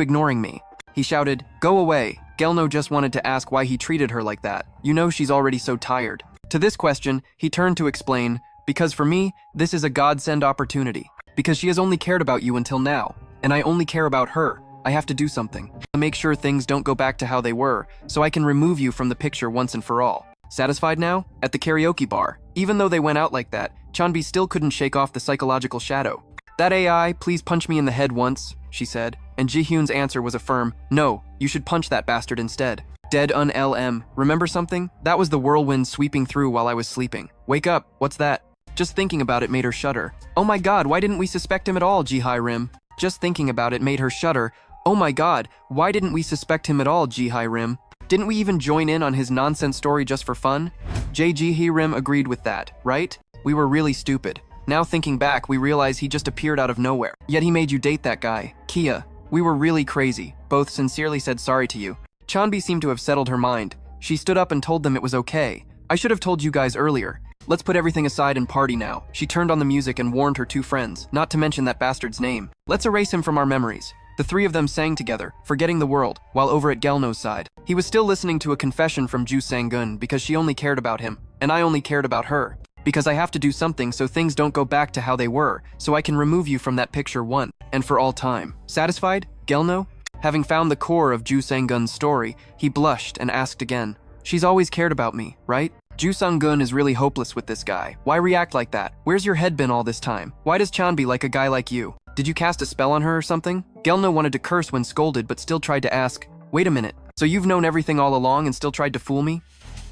ignoring me?" He shouted. "Go away." Gelno just wanted to ask why he treated her like that. You know she's already so tired. To this question, he turned to explain, "Because for me, this is a godsend opportunity. Because she has only cared about you until now, and I only care about her. I have to do something to make sure things don't go back to how they were, so I can remove you from the picture once and for all." Satisfied now? At the karaoke bar. Even though they went out like that, Chan Bi still couldn't shake off the psychological shadow. "That AI, please punch me in the head once," she said, and Ji-hyun's answer was a firm, "No, you should punch that bastard instead." Dead LM. Remember something? That was the whirlwind sweeping through while I was sleeping. Wake up, what's that? Just thinking about it made her shudder. "Oh my god, why didn't we suspect him at all, Ji Rim?" Just thinking about it made her shudder. "Oh my god, why didn't we suspect him at all, Ji Rim? Didn't we even join in on his nonsense story just for fun?" Ji Rim agreed with that, right? "We were really stupid. Now thinking back, we realize he just appeared out of nowhere. Yet he made you date that guy, Kia. We were really crazy." Both sincerely said sorry to you. Chan Bi seemed to have settled her mind. She stood up and told them it was okay. "I should have told you guys earlier. Let's put everything aside and party now." She turned on the music and warned her 2 friends, not to mention that bastard's name. "Let's erase him from our memories." The 3 of them sang together, forgetting the world, while over at Gelno's side. He was still listening to a confession from Ju Sang-gun because she only cared about him, and I only cared about her. "Because I have to do something so things don't go back to how they were, so I can remove you from that picture one and for all time." Satisfied, Gelno? Having found the core of Ju Sang-gun's story, he blushed and asked again, "She's always cared about me, right? Ju Sang-gun is really hopeless with this guy. Why react like that? Where's your head been all this time? Why does Chan Bi like a guy like you? Did you cast a spell on her or something?" Gelno wanted to curse when scolded but still tried to ask, "Wait a minute, so you've known everything all along and still tried to fool me?"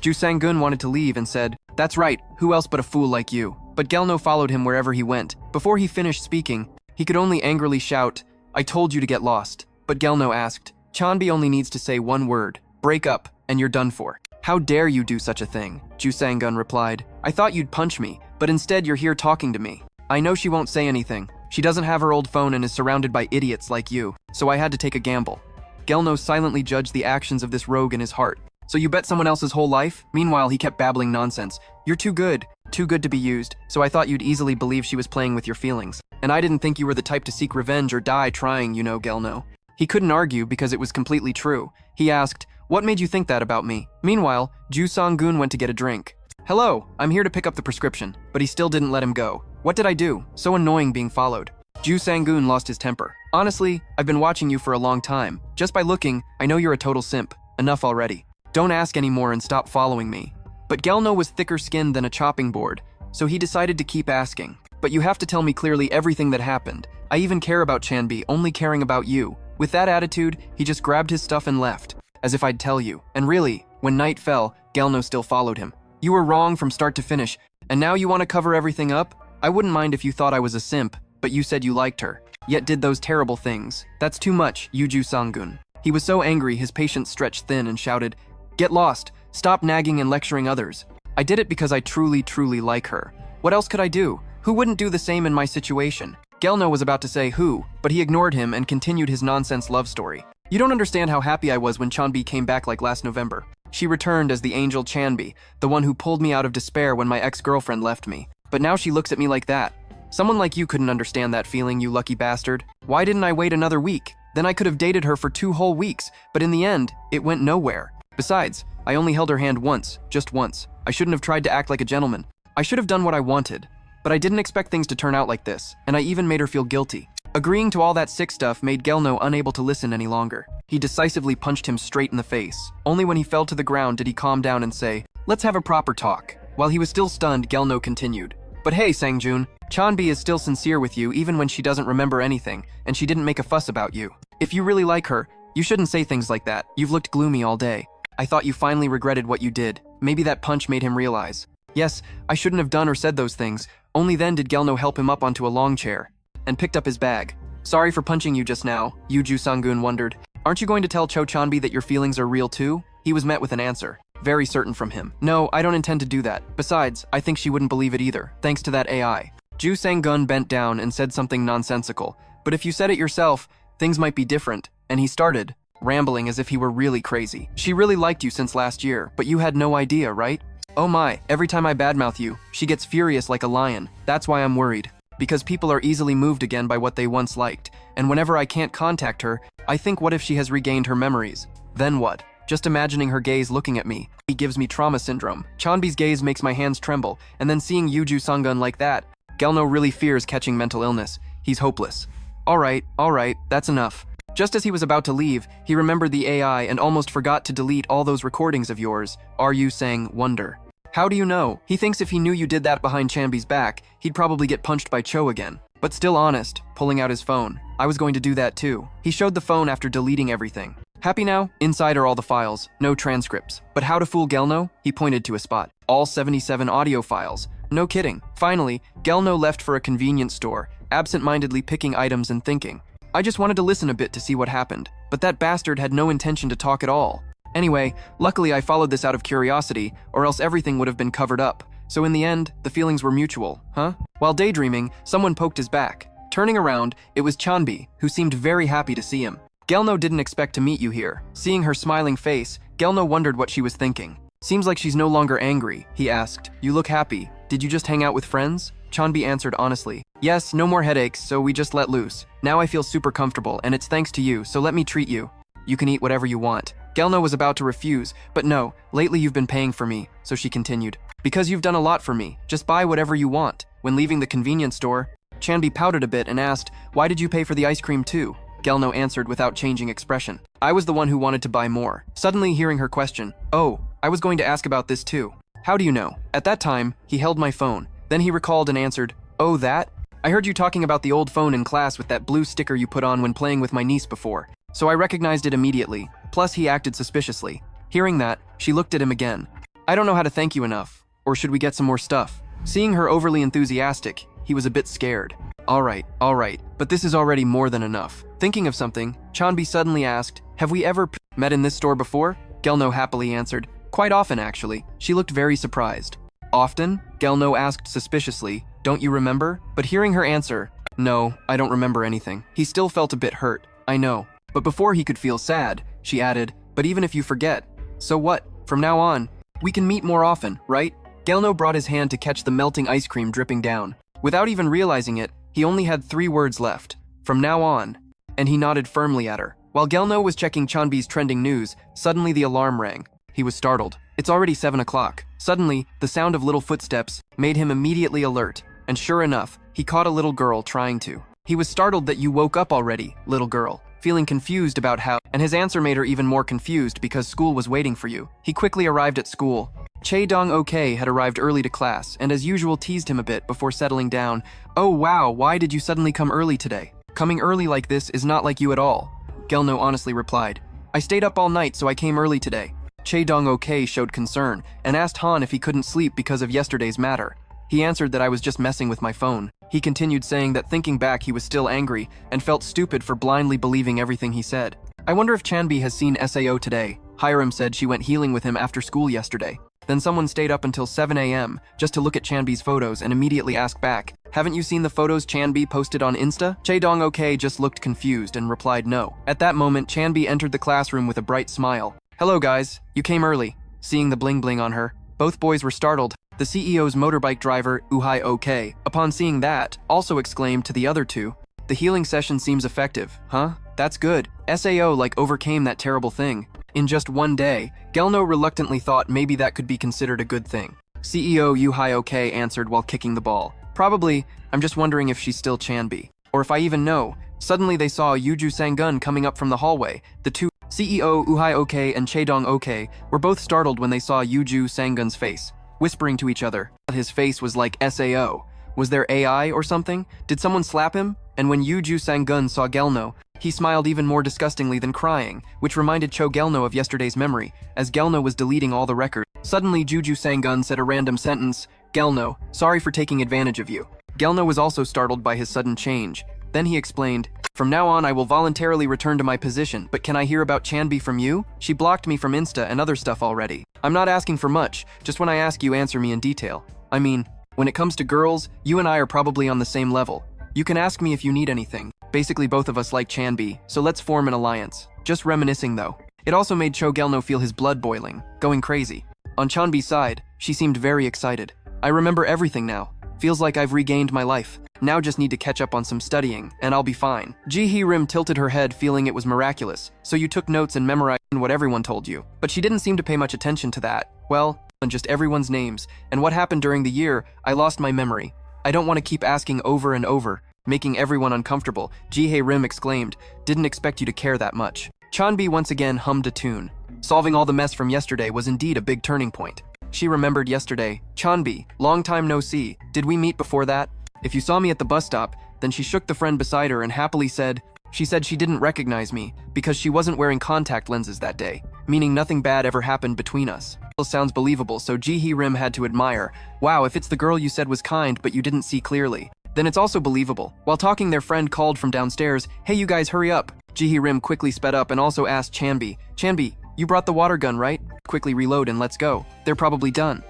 Ju Sang-gun wanted to leave and said, "That's right, who else but a fool like you?" But Gelno followed him wherever he went. Before he finished speaking, he could only angrily shout, "I told you to get lost." But Gelno asked, "Chan Bi only needs to say one word, break up, and you're done for." "How dare you do such a thing?" Ju Sang-gun replied. "I thought you'd punch me, but instead you're here talking to me. I know she won't say anything. She doesn't have her old phone and is surrounded by idiots like you, so I had to take a gamble." Gelno silently judged the actions of this rogue in his heart. "So you bet someone else's whole life?" Meanwhile, he kept babbling nonsense. "You're too good to be used, so I thought you'd easily believe she was playing with your feelings. And I didn't think you were the type to seek revenge or die trying, you know, Gelno." He couldn't argue because it was completely true. He asked, "What made you think that about me?" Meanwhile, Ju Sang-gun went to get a drink. "Hello, I'm here to pick up the prescription," but he still didn't let him go. "What did I do? So annoying being followed." Ju Sang-gun lost his temper. "Honestly, I've been watching you for a long time. Just by looking, I know you're a total simp. Enough already. Don't ask anymore and stop following me." But Gelno was thicker skinned than a chopping board, so he decided to keep asking. "But you have to tell me clearly everything that happened. I even care about Chan Bi, only caring about you." With that attitude, he just grabbed his stuff and left, as if I'd tell you. And really, when night fell, Gelno still followed him. "You were wrong from start to finish, and now you want to cover everything up? I wouldn't mind if you thought I was a simp, but you said you liked her, yet did those terrible things. That's too much, Ju Sang-gun." He was so angry his patience stretched thin and shouted, "Get lost! Stop nagging and lecturing others." I did it because I truly like her. What else could I do? Who wouldn't do the same in my situation? Gelno was about to say who, but he ignored him and continued his nonsense love story. You don't understand how happy I was when Chan Bi came back like last November. She returned as the angel Chan Bi, the one who pulled me out of despair when my ex-girlfriend left me. But now she looks at me like that. Someone like you couldn't understand that feeling, you lucky bastard. Why didn't I wait another week? Then I could have dated her for 2 whole weeks, but in the end, it went nowhere. Besides, I only held her hand once, just once. I shouldn't have tried to act like a gentleman. I should have done what I wanted. But I didn't expect things to turn out like this, and I even made her feel guilty. Agreeing to all that sick stuff made Gelno unable to listen any longer. He decisively punched him straight in the face. Only when he fell to the ground did he calm down and say, "Let's have a proper talk." While he was still stunned, Gelno continued, "But hey, Sangjun, Chan Bi is still sincere with you even when she doesn't remember anything, and she didn't make a fuss about you. If you really like her, you shouldn't say things like that. You've looked gloomy all day. I thought you finally regretted what you did. Maybe that punch made him realize. Yes, I shouldn't have done or said those things." Only then did Gelno help him up onto a long chair and picked up his bag. "Sorry for punching you just now," Yuju Sangun wondered. "Aren't you going to tell Cho Chan Bi that your feelings are real too?" He was met with an answer, very certain from him. "No, I don't intend to do that. Besides, I think she wouldn't believe it either, thanks to that AI. Ju Sang-gun bent down and said something nonsensical. "But if you said it yourself, things might be different." And he started, rambling as if he were really crazy. "She really liked you since last year, but you had no idea, right? Oh my, every time I badmouth you, she gets furious like a lion. That's why I'm worried. Because people are easily moved again by what they once liked. And whenever I can't contact her, I think what if she has regained her memories? Then what? Just imagining her gaze looking at me, it gives me trauma syndrome. Chan Bi's gaze makes my hands tremble, and then seeing Yuju Sangun like that, Gelno really fears catching mental illness. He's hopeless. All right, that's enough." Just as he was about to leave, he remembered the AI and almost forgot to delete all those recordings of yours. Are you saying wonder? How do you know? He thinks if he knew you did that behind Chan Bi's back, he'd probably get punched by Cho again. But still honest, pulling out his phone. "I was going to do that too." He showed the phone after deleting everything. "Happy now? Inside are all the files, no transcripts. But how to fool Gelno?" He pointed to a spot. "All 77 audio files. No kidding." Finally, Gelno left for a convenience store, absent-mindedly picking items and thinking, "I just wanted to listen a bit to see what happened, but that bastard had no intention to talk at all. Anyway, luckily I followed this out of curiosity, or else everything would have been covered up. So in the end, the feelings were mutual, huh?" While daydreaming, someone poked his back. Turning around, it was Chan Bi, who seemed very happy to see him. "Gelno didn't expect to meet you here." Seeing her smiling face, Gelno wondered what she was thinking. "Seems like she's no longer angry," he asked. "You look happy. Did you just hang out with friends?" Chan Bi answered honestly. "Yes, no more headaches, so we just let loose. Now I feel super comfortable, and it's thanks to you, so let me treat you. You can eat whatever you want." Gelno was about to refuse, but no, lately you've been paying for me, so she continued. "Because you've done a lot for me, just buy whatever you want." When leaving the convenience store, Chan Bi pouted a bit and asked, "Why did you pay for the ice cream too?" Gelno answered without changing expression. "I was the one who wanted to buy more." Suddenly hearing her question, "Oh, I was going to ask about this too. How do you know?" At that time, he held my phone. Then he recalled and answered, "Oh, that? I heard you talking about the old phone in class with that blue sticker you put on when playing with my niece before. So I recognized it immediately. Plus, he acted suspiciously." Hearing that, she looked at him again. "I don't know how to thank you enough. Or should we get some more stuff?" Seeing her overly enthusiastic, he was a bit scared. All right, but this is already more than enough." Thinking of something, Chan Bi suddenly asked, "Have we ever met in this store before?" Gelno happily answered, "Quite often, actually." She looked very surprised. "Often?" Gelno asked suspiciously, "Don't you remember?" But hearing her answer, "No, I don't remember anything," he still felt a bit hurt. "I know." But before he could feel sad, she added, "But even if you forget, so what? From now on, we can meet more often, right?" Gelno brought his hand to catch the melting ice cream dripping down. Without even realizing it, he only had 3 words left. "From now on." And he nodded firmly at her. While Gelno was checking Chan Bi's trending news, suddenly the alarm rang. He was startled. It's already 7 o'clock. Suddenly, the sound of little footsteps made him immediately alert. And sure enough, he caught a little girl trying to. He was startled that "You woke up already, little girl," feeling confused about how, and his answer made her even more confused because school was waiting for you. He quickly arrived at school. Chae Dong-ok had arrived early to class and as usual teased him a bit before settling down. "Oh wow, why did you suddenly come early today? Coming early like this is not like you at all." Gelno honestly replied, "I stayed up all night so I came early today." Chae Dong-ok showed concern and asked Han if he couldn't sleep because of yesterday's matter. He answered that I was just messing with my phone. He continued saying that thinking back he was still angry and felt stupid for blindly believing everything he said. "I wonder if Chan Bi has seen SAO today. Hiram said she went healing with him after school yesterday." Then someone stayed up until 7 a.m. just to look at Chanbi's photos and immediately asked back, "Haven't you seen the photos Chanbi posted on Insta?" Chae-dong-ok just looked confused and replied no. At that moment, Chanbi entered the classroom with a bright smile. "Hello guys, you came early." Seeing the bling-bling on her, both boys were startled. The CEO's motorbike driver, Uhai OK, upon seeing that, also exclaimed to the other two, "The healing session seems effective, huh? That's good. SAO like overcame that terrible thing. In just one day." Gelno reluctantly thought maybe that could be considered a good thing. CEO Uhai OK answered while kicking the ball. "Probably, I'm just wondering if she's still Chanbi. Or if I even know." Suddenly they saw Yuju Sang-gun coming up from the hallway. The two, CEO Uhai OK and Chae-dong OK, were both startled when they saw Yuju Sang-gun's face, whispering to each other. His face was like SAO. Was there AI or something? Did someone slap him? And when Yuju Sang-gun saw Gelno, he smiled even more disgustingly than crying, which reminded Cho Gelno of yesterday's memory, as Gelno was deleting all the records. Suddenly Juju Sang-gun said a random sentence, "Gelno, sorry for taking advantage of you." Gelno was also startled by his sudden change. Then he explained, "From now on I will voluntarily return to my position, but can I hear about Chanbi from you? She blocked me from Insta and other stuff already. I'm not asking for much, just when I ask you answer me in detail. I mean, when it comes to girls, you and I are probably on the same level. You can ask me if you need anything. Basically both of us like Chanbi, so let's form an alliance." Just reminiscing though. It also made Cho Gelno feel his blood boiling, going crazy. On Chanbi's side, she seemed very excited. "I remember everything now. Feels like I've regained my life. Now just need to catch up on some studying, and I'll be fine." Ji-hee-rim tilted her head feeling it was miraculous. "So you took notes and memorized what everyone told you." But she didn't seem to pay much attention to that. "Well, and just everyone's names, and what happened during the year, I lost my memory. I don't want to keep asking over and over, making everyone uncomfortable." Ji-hee-rim exclaimed, "Didn't expect you to care that much." Chanbi once again hummed a tune. Solving all the mess from yesterday was indeed a big turning point. She remembered yesterday. "Chanbi, long time no see. Did we meet before that? If you saw me at the bus stop," then she shook the friend beside her and happily said, she didn't recognize me because she wasn't wearing contact lenses that day, meaning nothing bad ever happened between us. Sounds believable, so Ji-hee-rim had to admire. "Wow, if it's the girl you said was kind but you didn't see clearly, then it's also believable." While talking, their friend called from downstairs, "Hey you guys, hurry up." Ji-hee-rim quickly sped up and also asked Chanbi, "Chanbi, you brought the water gun, right? Quickly reload and let's go. They're probably done."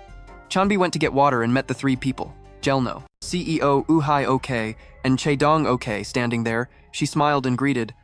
Chanbi went to get water and met the three people. Gelno, CEO Uhai OK, and Chae-dong-ok standing there. She smiled and greeted,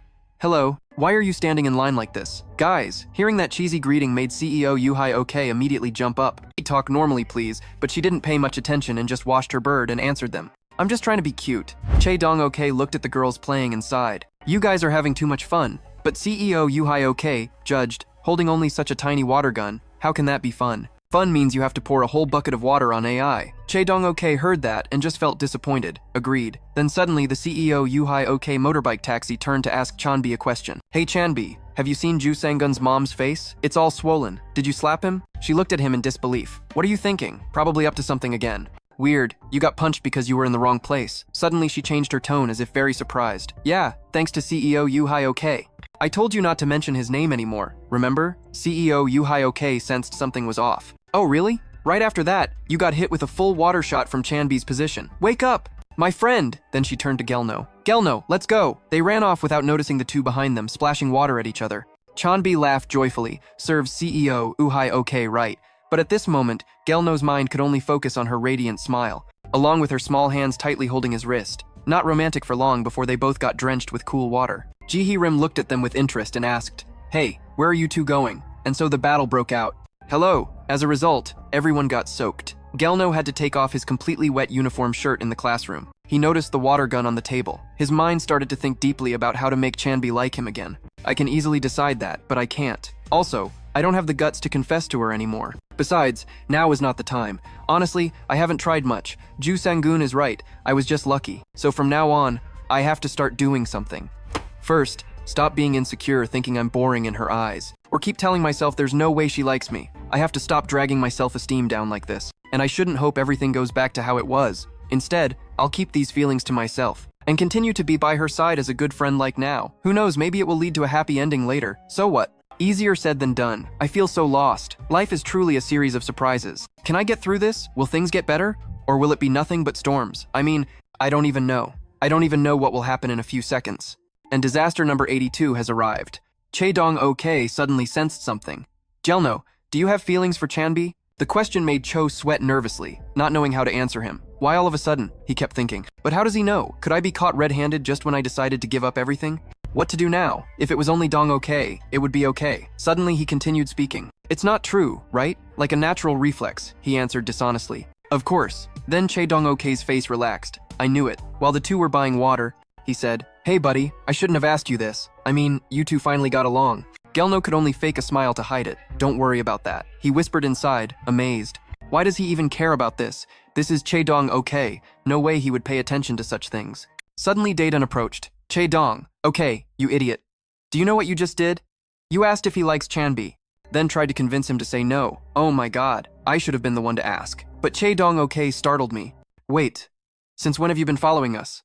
"Hello, why are you standing in line like this?" Guys, hearing that cheesy greeting made CEO Uhai OK immediately jump up. "Talk normally please," but she didn't pay much attention and just washed her bird and answered them, "I'm just trying to be cute." Chae-dong-ok looked at the girls playing and sighed. "You guys are having too much fun." But CEO Uhai OK judged, "Holding only such a tiny water gun, how can that be fun? Fun means you have to pour a whole bucket of water on AI." Chae-dong-ok heard that and just felt disappointed. Agreed. Then suddenly the CEO Uhai OK motorbike taxi turned to ask Chanbi a question. "Hey Chanbi, have you seen Ju Sang-gun's mom's face? It's all swollen. Did you slap him?" She looked at him in disbelief. "What are you thinking? Probably up to something again." "Weird, you got punched because you were in the wrong place." Suddenly she changed her tone as if very surprised. "Yeah, thanks to CEO Uhai OK. I told you not to mention his name anymore, remember?" CEO Uhai OK sensed something was off. "Oh really? Right after that, you got hit with a full water shot from Chanbi's position. Wake up! My friend!" Then she turned to Gelno. "Gelno, let's go!" They ran off without noticing the two behind them, splashing water at each other. Chanbi laughed joyfully, serves CEO Uhai OK right. But at this moment, Gelno's mind could only focus on her radiant smile, along with her small hands tightly holding his wrist. Not romantic for long before they both got drenched with cool water. Ji-hee-rim looked at them with interest and asked, "Hey, where are you two going?" And so the battle broke out. "Hello." As a result, everyone got soaked. Gelno had to take off his completely wet uniform shirt in the classroom. He noticed the water gun on the table. His mind started to think deeply about how to make Chanbi like him again. "I can easily decide that, but I can't. Also, I don't have the guts to confess to her anymore. Besides, now is not the time. Honestly, I haven't tried much. Ju Sang-gun is right, I was just lucky. So from now on, I have to start doing something. First, stop being insecure thinking I'm boring in her eyes. Or keep telling myself there's no way she likes me. I have to stop dragging my self-esteem down like this. And I shouldn't hope everything goes back to how it was. Instead, I'll keep these feelings to myself. And continue to be by her side as a good friend like now. Who knows, maybe it will lead to a happy ending later. So what? Easier said than done. I feel so lost. Life is truly a series of surprises. Can I get through this? Will things get better? Or will it be nothing but storms? I mean, I don't even know. I don't even know what will happen in a few seconds." And disaster number 82 has arrived. Chae-dong-ok suddenly sensed something. "Gelno, do you have feelings for Chanbi?" The question made Cho sweat nervously, not knowing how to answer him. Why all of a sudden? He kept thinking. But how does he know? Could I be caught red-handed just when I decided to give up everything? What to do now? If it was only Dong okay, it would be okay. Suddenly he continued speaking. It's not true, right? Like a natural reflex, he answered dishonestly. Of course. Then Che Dong okay's face relaxed. I knew it. While the two were buying water, he said, Hey buddy, I shouldn't have asked you this. I mean, you two finally got along. Gelno could only fake a smile to hide it. Don't worry about that. He whispered inside, amazed. Why does he even care about this? This is Che Dong okay. No way he would pay attention to such things. Suddenly Daedon approached. Che Dong, okay, you idiot. Do you know what you just did? You asked if he likes Chan Bi, then tried to convince him to say no. Oh my god, I should have been the one to ask. But Che Dong okay startled me. Wait, since when have you been following us?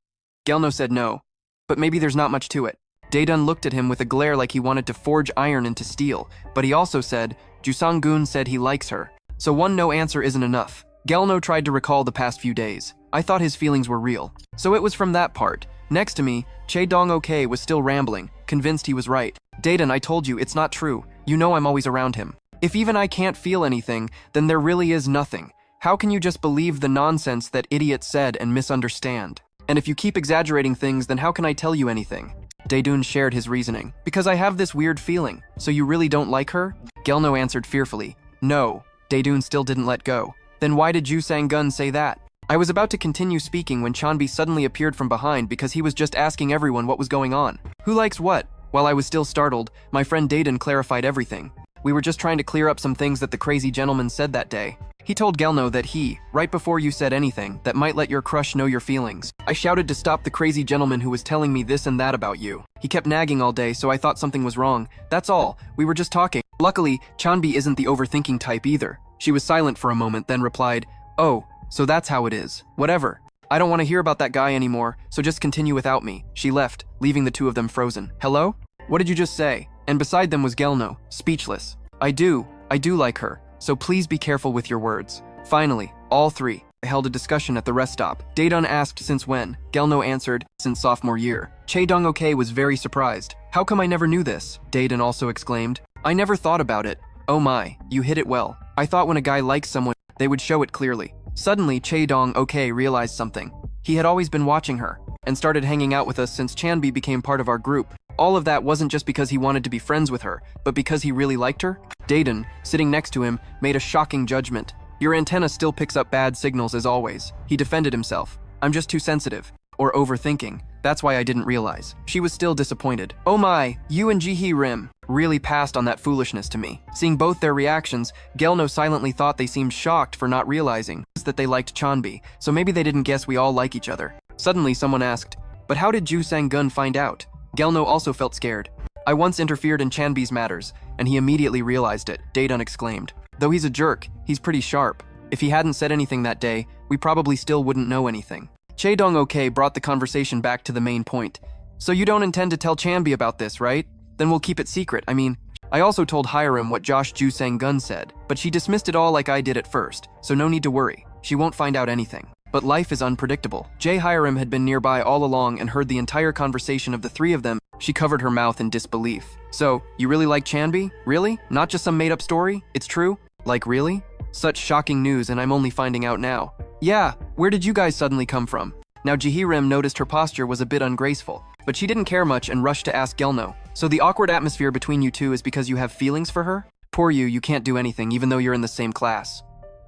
Gelno said no, but maybe there's not much to it. Daedon looked at him with a glare like he wanted to forge iron into steel, but he also said, Jusang-gun said he likes her. So one no answer isn't enough. Gelno tried to recall the past few days. I thought his feelings were real. So it was from that part. Next to me, Che Dong okay was still rambling, convinced he was right. Daedon, I told you, it's not true. You know I'm always around him. If even I can't feel anything, then there really is nothing. How can you just believe the nonsense that idiot said and misunderstand? And if you keep exaggerating things, then how can I tell you anything? Daedun shared his reasoning. Because I have this weird feeling. So you really don't like her? Gelno answered fearfully. No. Daedun still didn't let go. Then why did Jusang-gun say that? I was about to continue speaking when Chan Bi suddenly appeared from behind because he was just asking everyone what was going on. Who likes what? While I was still startled, my friend Daedon clarified everything. We were just trying to clear up some things that the crazy gentleman said that day. He told Gelno that he, right before you said anything, that might let your crush know your feelings. I shouted to stop the crazy gentleman who was telling me this and that about you. He kept nagging all day, so I thought something was wrong. That's all. We were just talking. Luckily, Chan Bi isn't the overthinking type either. She was silent for a moment, then replied, Oh, so that's how it is. Whatever. I don't want to hear about that guy anymore, so just continue without me. She left, leaving the two of them frozen. Hello? What did you just say? And beside them was Gelno, speechless. I do like her. So please be careful with your words. Finally, all three held a discussion at the rest stop. Daedon asked since when. Gelno answered, since sophomore year. Che Dong okay was very surprised. How come I never knew this? Daedon also exclaimed. I never thought about it. Oh my, you hit it well. I thought when a guy likes someone, they would show it clearly. Suddenly, Che Dong okay realized something. He had always been watching her, and started hanging out with us since Chan Bi became part of our group. All of that wasn't just because he wanted to be friends with her, but because he really liked her? Daedon, sitting next to him, made a shocking judgment. Your antenna still picks up bad signals as always. He defended himself. I'm just too sensitive. Or overthinking. That's why I didn't realize. She was still disappointed. Oh my, you and Ji-hee Rim really passed on that foolishness to me. Seeing both their reactions, Gelno silently thought they seemed shocked for not realizing that they liked Chan Bi, so maybe they didn't guess we all like each other. Suddenly someone asked, but how did Jusang-gun find out? Gelno also felt scared. I once interfered in Chan Bi's matters, and he immediately realized it, Daedon exclaimed. Though he's a jerk, he's pretty sharp. If he hadn't said anything that day, we probably still wouldn't know anything. Che Dong okay brought the conversation back to the main point. So you don't intend to tell Chan Bi about this, right? Then we'll keep it secret. I also told Hiram what Josh Jusang-gun said, but she dismissed it all like I did at first, so no need to worry. She won't find out anything. But life is unpredictable. Jae Hiram had been nearby all along and heard the entire conversation of the three of them. She covered her mouth in disbelief. So, you really like Chan Bi? Really? Not just some made-up story? It's true? Like really? Such shocking news, and I'm only finding out now. Yeah, where did you guys suddenly come from? Now Ji-hee noticed her posture was a bit ungraceful, but she didn't care much and rushed to ask Gelno. So the awkward atmosphere between you two is because you have feelings for her? Poor you can't do anything even though you're in the same class.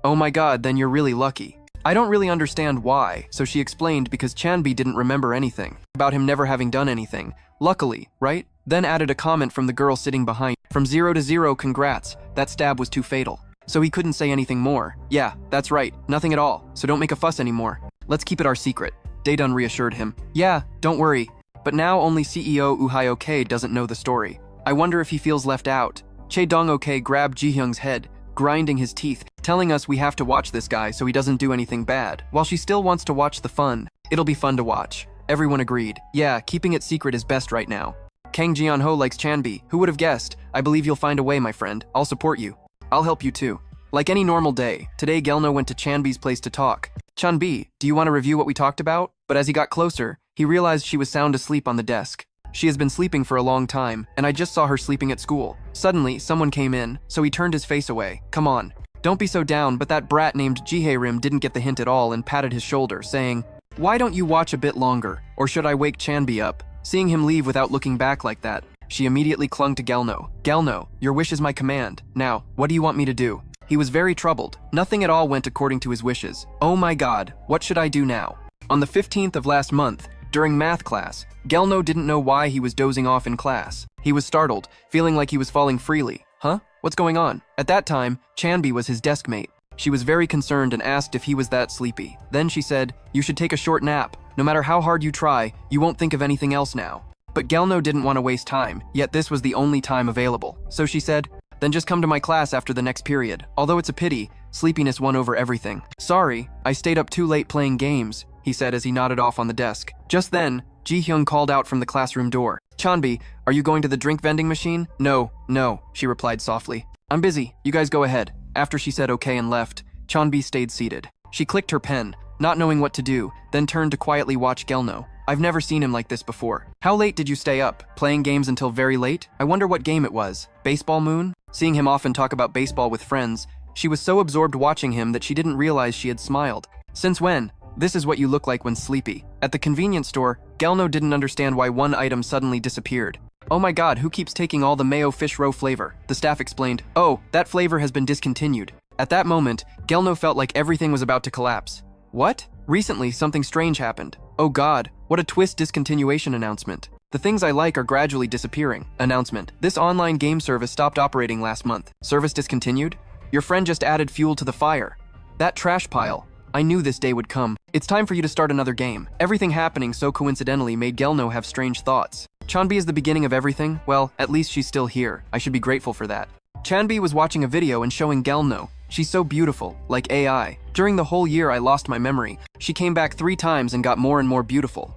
Oh my god, then you're really lucky. I don't really understand why, so she explained because Chan Bi didn't remember anything about him never having done anything. Luckily, right? Then added a comment from the girl sitting behind. From 0 to 0, congrats. That stab was too fatal. So he couldn't say anything more. Yeah, that's right. Nothing at all. So don't make a fuss anymore. Let's keep it our secret. Daedon reassured him. Yeah, don't worry. But now only CEO Uhayoke doesn't know the story. I wonder if he feels left out. Che Dong-okay grabbed Ji-hyung's head, grinding his teeth, telling us we have to watch this guy so he doesn't do anything bad. While she still wants to watch the fun, it'll be fun to watch. Everyone agreed. Yeah, keeping it secret is best right now. Kang Jeon-ho likes Chan Bi. Who would have guessed? I believe you'll find a way, my friend. I'll support you. I'll help you too. Like any normal day, today Gelno went to Chan Bi's place to talk. Chan Bi, do you want to review what we talked about? But as he got closer, he realized she was sound asleep on the desk. She has been sleeping for a long time, and I just saw her sleeping at school. Suddenly, someone came in, so he turned his face away. Come on. Don't be so down, but that brat named Jihae-rim didn't get the hint at all and patted his shoulder, saying, "Why don't you watch a bit longer, or should I wake Chan Bi up?" Seeing him leave without looking back like that, she immediately clung to Gelno. "Gelno, your wish is my command. Now, what do you want me to do?" He was very troubled. Nothing at all went according to his wishes. Oh my god, what should I do now? On the 15th of last month, during math class, Gelno didn't know why he was dozing off in class. He was startled, feeling like he was falling freely. Huh? What's going on? At that time, Chan Bi was his desk mate. She was very concerned and asked if he was that sleepy. Then she said, "You should take a short nap. No matter how hard you try, you won't think of anything else now." But Gelno didn't want to waste time, yet this was the only time available. So she said, "Then just come to my class after the next period. Although it's a pity, sleepiness won over everything." "Sorry, I stayed up too late playing games," he said as he nodded off on the desk. Just then, Ji-hyun called out from the classroom door. "Chan Bi, are you going to the drink vending machine?" No, she replied softly. "I'm busy, you guys go ahead." After she said okay and left, Chan Bi stayed seated. She clicked her pen, not knowing what to do, then turned to quietly watch Gelno. I've never seen him like this before. "How late did you stay up? Playing games until very late? I wonder what game it was. Baseball Moon?" Seeing him often talk about baseball with friends, she was so absorbed watching him that she didn't realize she had smiled. "Since when? This is what you look like when sleepy." At the convenience store, Gelno didn't understand why one item suddenly disappeared. "Oh my god, who keeps taking all the mayo fish roe flavor?" The staff explained, "Oh, that flavor has been discontinued." At that moment, Gelno felt like everything was about to collapse. What? Recently, something strange happened. Oh god, what a twist discontinuation announcement. "The things I like are gradually disappearing." Announcement. "This online game service stopped operating last month. Service discontinued? Your friend just added fuel to the fire." That trash pile. I knew this day would come. It's time for you to start another game. Everything happening so coincidentally made Gelno have strange thoughts. Chan Bi is the beginning of everything? Well, at least she's still here. I should be grateful for that. Chan Bi was watching a video and showing Gelno. She's so beautiful, like AI. During the whole year I lost my memory. She came back 3 times and got more and more beautiful.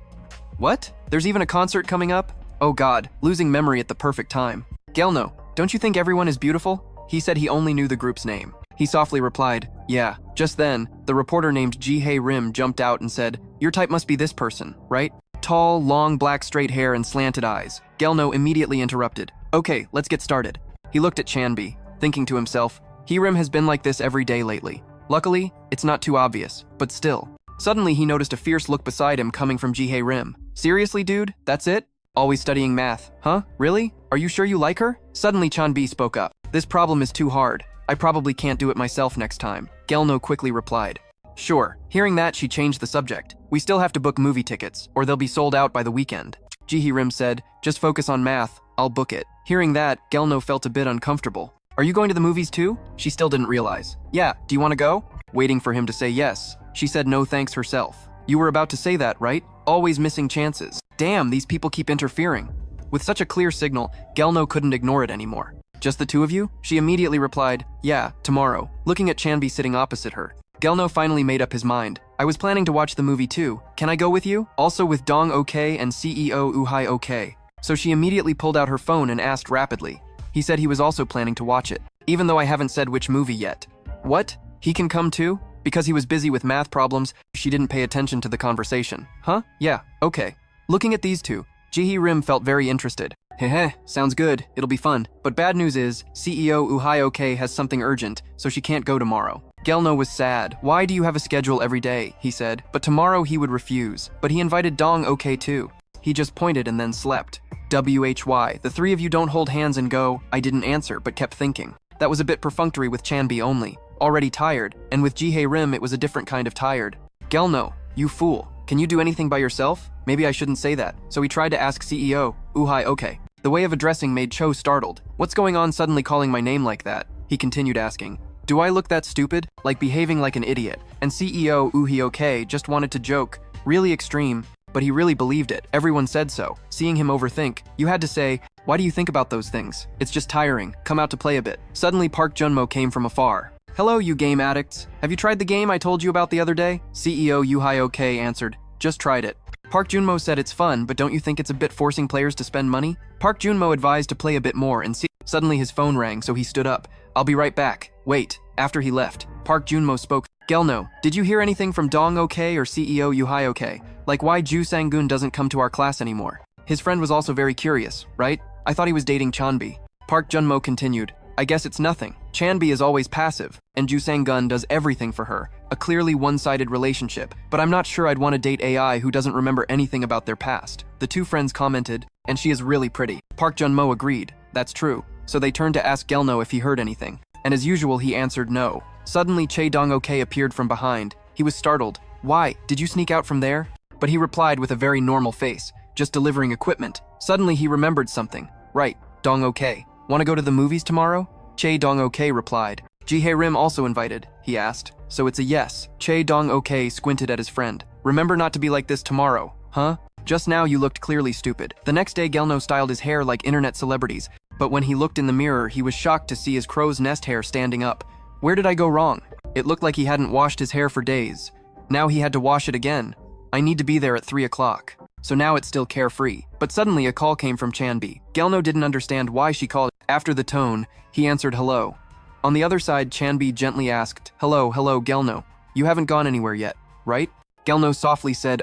What? There's even a concert coming up? Oh god, losing memory at the perfect time. "Gelno, don't you think everyone is beautiful?" He said he only knew the group's name. He softly replied, "Yeah." Just then, the reporter named Jihae-rim jumped out and said, "Your type must be this person, right? Tall, long, black straight hair and slanted eyes." Gelno immediately interrupted. "Okay, let's get started." He looked at Chan Bi, thinking to himself, Rim has been like this every day lately. Luckily, it's not too obvious, but still. Suddenly, he noticed a fierce look beside him coming from Jihae-rim. "Seriously, dude? That's it? Always studying math, huh? Really? Are you sure you like her?" Suddenly, Chan Bi spoke up. "This problem is too hard. I probably can't do it myself next time." Gelno quickly replied. "Sure." Hearing that, she changed the subject. "We still have to book movie tickets, or they'll be sold out by the weekend." Jihae-rim said, "Just focus on math. I'll book it." Hearing that, Gelno felt a bit uncomfortable. "Are you going to the movies too?" She still didn't realize. "Yeah, do you want to go?" Waiting for him to say yes, she said no thanks herself. "You were about to say that, right? Always missing chances. Damn, these people keep interfering." With such a clear signal, Gelno couldn't ignore it anymore. "Just the two of you?" She immediately replied, "Yeah, tomorrow." Looking at Chan Bi sitting opposite her, Gelno finally made up his mind. "I was planning to watch the movie too. Can I go with you? Also with Dong OK and CEO Uhai OK." So she immediately pulled out her phone and asked rapidly. He said he was also planning to watch it, even though I haven't said which movie yet. What? He can come too? Because he was busy with math problems, she didn't pay attention to the conversation. Huh? Yeah, okay. Looking at these two, Jihae-rim felt very interested. Heh, sounds good, it'll be fun. But bad news is, CEO Uhai OK has something urgent, so she can't go tomorrow. Gelno was sad. "Why do you have a schedule every day?" he said. But tomorrow he would refuse. But he invited Dong OK too. He just pointed and then slept. WHY, the three of you don't hold hands and go. I didn't answer, but kept thinking. That was a bit perfunctory with Chan Bi only. Already tired, and with Jihae-rim it was a different kind of tired. "Gelno, you fool. Can you do anything by yourself?" Maybe I shouldn't say that. So he tried to ask CEO, Uhai OK. The way of addressing made Cho startled. "What's going on suddenly calling my name like that?" He continued asking. "Do I look that stupid? Like behaving like an idiot?" And CEO Uhai OK just wanted to joke. Really extreme. But he really believed it. Everyone said so. Seeing him overthink, you had to say, "Why do you think about those things? It's just tiring. Come out to play a bit." Suddenly Park Junmo came from afar. "Hello, you game addicts. Have you tried the game I told you about the other day?" CEO Uhai OK answered, "Just tried it." Park Junmo said it's fun, but don't you think it's a bit forcing players to spend money? Park Junmo advised to play a bit more and see. Suddenly his phone rang, so he stood up. "I'll be right back." Wait. After he left, Park Junmo spoke. "Gelno, did you hear anything from Dong OK or CEO Uhai OK? Like why Ju Sang-gun doesn't come to our class anymore?" His friend was also very curious, right? "I thought he was dating Chan Bi." Park Junmo continued. I guess it's nothing. Chan Bi is always passive, and Ju Sang-gun does everything for her. A clearly one-sided relationship, but I'm not sure I'd want to date AI who doesn't remember anything about their past. The two friends commented, and she is really pretty. Park Jun-mo agreed, that's true. So they turned to ask Gelno if he heard anything, and as usual he answered no. Suddenly Chae Dong-ok appeared from behind. He was startled. Why, did you sneak out from there? But he replied with a very normal face, just delivering equipment. Suddenly he remembered something. Right, Dong-ok. Want to go to the movies tomorrow? Chae Dong-ok replied. Ji-hae Rim also invited, he asked. So it's a yes. Chae Dong-ok squinted at his friend. Remember not to be like this tomorrow, huh? Just now you looked clearly stupid. The next day Gelno styled his hair like internet celebrities, but when he looked in the mirror he was shocked to see his crow's nest hair standing up. Where did I go wrong? It looked like he hadn't washed his hair for days. Now he had to wash it again. I need to be there at 3 o'clock. So now it's still carefree. But suddenly a call came from Chan Bi. Gelno didn't understand why she called. After the tone, he answered hello. On the other side, Chan Bi gently asked, hello, Gelno. You haven't gone anywhere yet, right? Gelno softly said,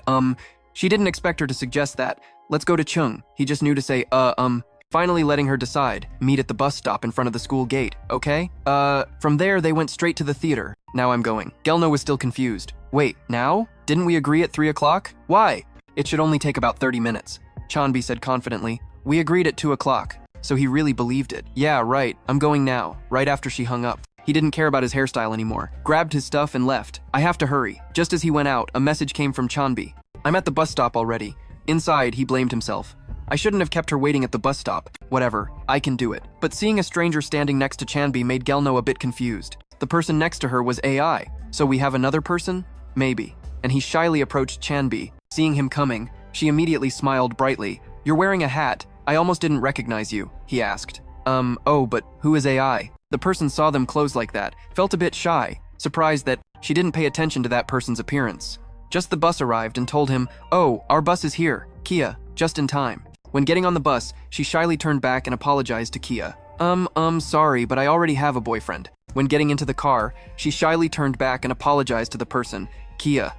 She didn't expect her to suggest that. Let's go to Chung. He just knew to say, Finally letting her decide. Meet at the bus stop in front of the school gate, okay? From there they went straight to the theater. Now I'm going. Gelno was still confused. Wait, now? Didn't we agree at 3 o'clock? Why? It should only take about 30 minutes. Chan Bi said confidently. We agreed at 2 o'clock. So he really believed it. Yeah, right. I'm going now. Right after she hung up. He didn't care about his hairstyle anymore. Grabbed his stuff and left. I have to hurry. Just as he went out, a message came from Chan Bi. I'm at the bus stop already. Inside, he blamed himself. I shouldn't have kept her waiting at the bus stop. Whatever, I can do it. But seeing a stranger standing next to Chan Bi made Gelno a bit confused. The person next to her was AI. So we have another person? Maybe. And he shyly approached Chan Bi. Seeing him coming, she immediately smiled brightly. You're wearing a hat. I almost didn't recognize you, he asked. Oh, but who is AI? The person saw them close like that, felt a bit shy, surprised that she didn't pay attention to that person's appearance. Just the bus arrived and told him, oh, our bus is here, Kia, just in time. When getting on the bus, she shyly turned back and apologized to Kia. Sorry, but I already have a boyfriend. When getting into the car, she shyly turned back and apologized to the person. Kia,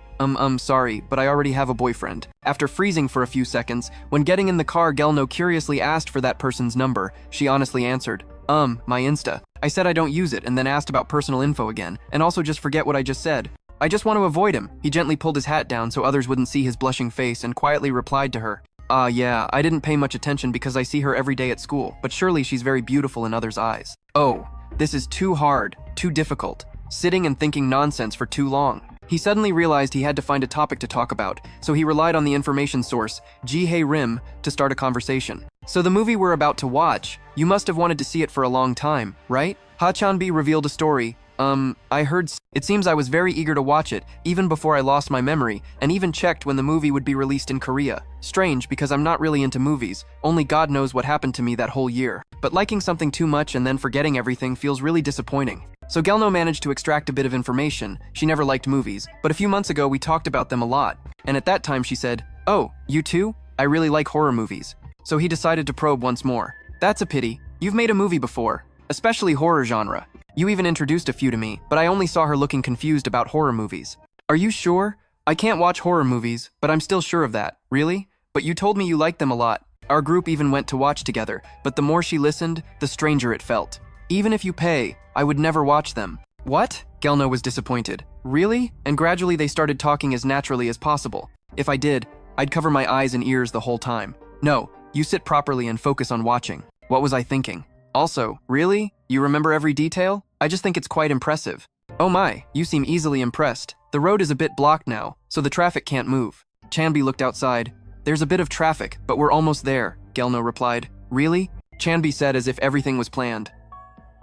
sorry, but I already have a boyfriend. After freezing for a few seconds, when getting in the car, Gelno curiously asked for that person's number. She honestly answered, my Insta. I said I don't use it and then asked about personal info again, and also just forget what I just said. I just want to avoid him. He gently pulled his hat down so others wouldn't see his blushing face and quietly replied to her. Yeah, I didn't pay much attention because I see her every day at school, but surely she's very beautiful in others' eyes. Oh, this is too hard, too difficult. Sitting and thinking nonsense for too long. He suddenly realized he had to find a topic to talk about, so he relied on the information source, Ji-hae Rim, to start a conversation. So the movie we're about to watch, you must have wanted to see it for a long time, right? Ha Chan Bi revealed a story. I heard. It seems I was very eager to watch it, even before I lost my memory, and even checked when the movie would be released in Korea. Strange, because I'm not really into movies. Only God knows what happened to me that whole year. But liking something too much and then forgetting everything feels really disappointing. So Gelno managed to extract a bit of information. She never liked movies, but a few months ago we talked about them a lot. And at that time she said, oh, you too? I really like horror movies. So he decided to probe once more. That's a pity. You've made a movie before, especially horror genre. You even introduced a few to me, but I only saw her looking confused about horror movies. Are you sure? I can't watch horror movies, but I'm still sure of that. Really? But you told me you liked them a lot. Our group even went to watch together, but the more she listened, the stranger it felt. Even if you pay, I would never watch them. What? Gelno was disappointed. Really? And gradually they started talking as naturally as possible. If I did, I'd cover my eyes and ears the whole time. No, you sit properly and focus on watching. What was I thinking? Also, really? You remember every detail? I just think it's quite impressive. Oh my, you seem easily impressed. The road is a bit blocked now, so the traffic can't move. Chan Bi looked outside. There's a bit of traffic, but we're almost there, Gelno replied. Really? Chan Bi said as if everything was planned.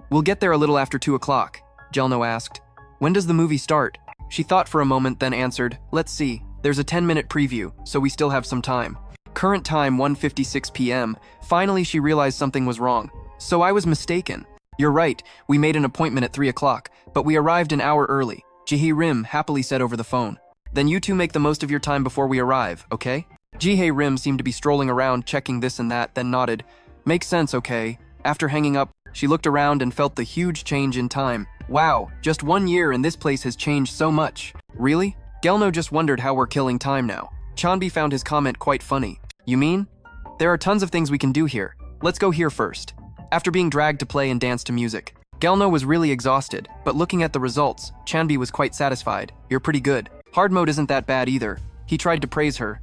We'll get there a little after 2 o'clock, Gelno asked. When does the movie start? She thought for a moment, then answered, let's see. There's a 10-minute preview, so we still have some time. Current time 1:56 p.m. Finally, she realized something was wrong. So I was mistaken. You're right, we made an appointment at 3 o'clock, but we arrived an hour early, Ji-hae Rim happily said over the phone. Then you two make the most of your time before we arrive, okay? Ji-hae Rim seemed to be strolling around checking this and that, then nodded. Makes sense, okay? After hanging up, she looked around and felt the huge change in time. Wow, just 1 year and this place has changed so much. Really? Gelno just wondered how we're killing time now. Chan Bi found his comment quite funny. You mean? There are tons of things we can do here. Let's go here first. after being dragged to play and dance to music. Gelno was really exhausted, but looking at the results, Chan Bi was quite satisfied. You're pretty good. Hard mode isn't that bad either. He tried to praise her.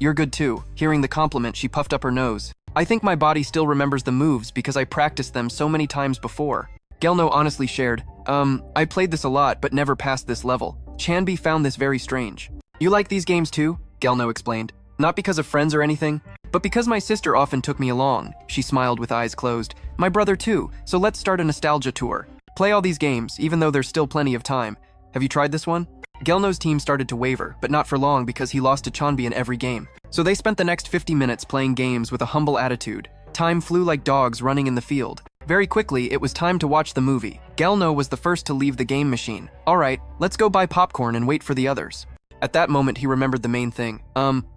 You're good too. Hearing the compliment, she puffed up her nose. I think my body still remembers the moves because I practiced them so many times before. Gelno honestly shared, I played this a lot but never passed this level. Chan Bi found this very strange. You like these games too? Gelno explained. Not because of friends or anything, but because my sister often took me along. She smiled with eyes closed. My brother too, so let's start a nostalgia tour. Play all these games, even though there's still plenty of time. Have you tried this one? Gelno's team started to waver, but not for long because he lost to Chan Bi in every game. So they spent the next 50 minutes playing games with a humble attitude. Time flew like dogs running in the field. Very quickly, it was time to watch the movie. Gelno was the first to leave the game machine. Alright, let's go buy popcorn and wait for the others. At that moment, he remembered the main thing.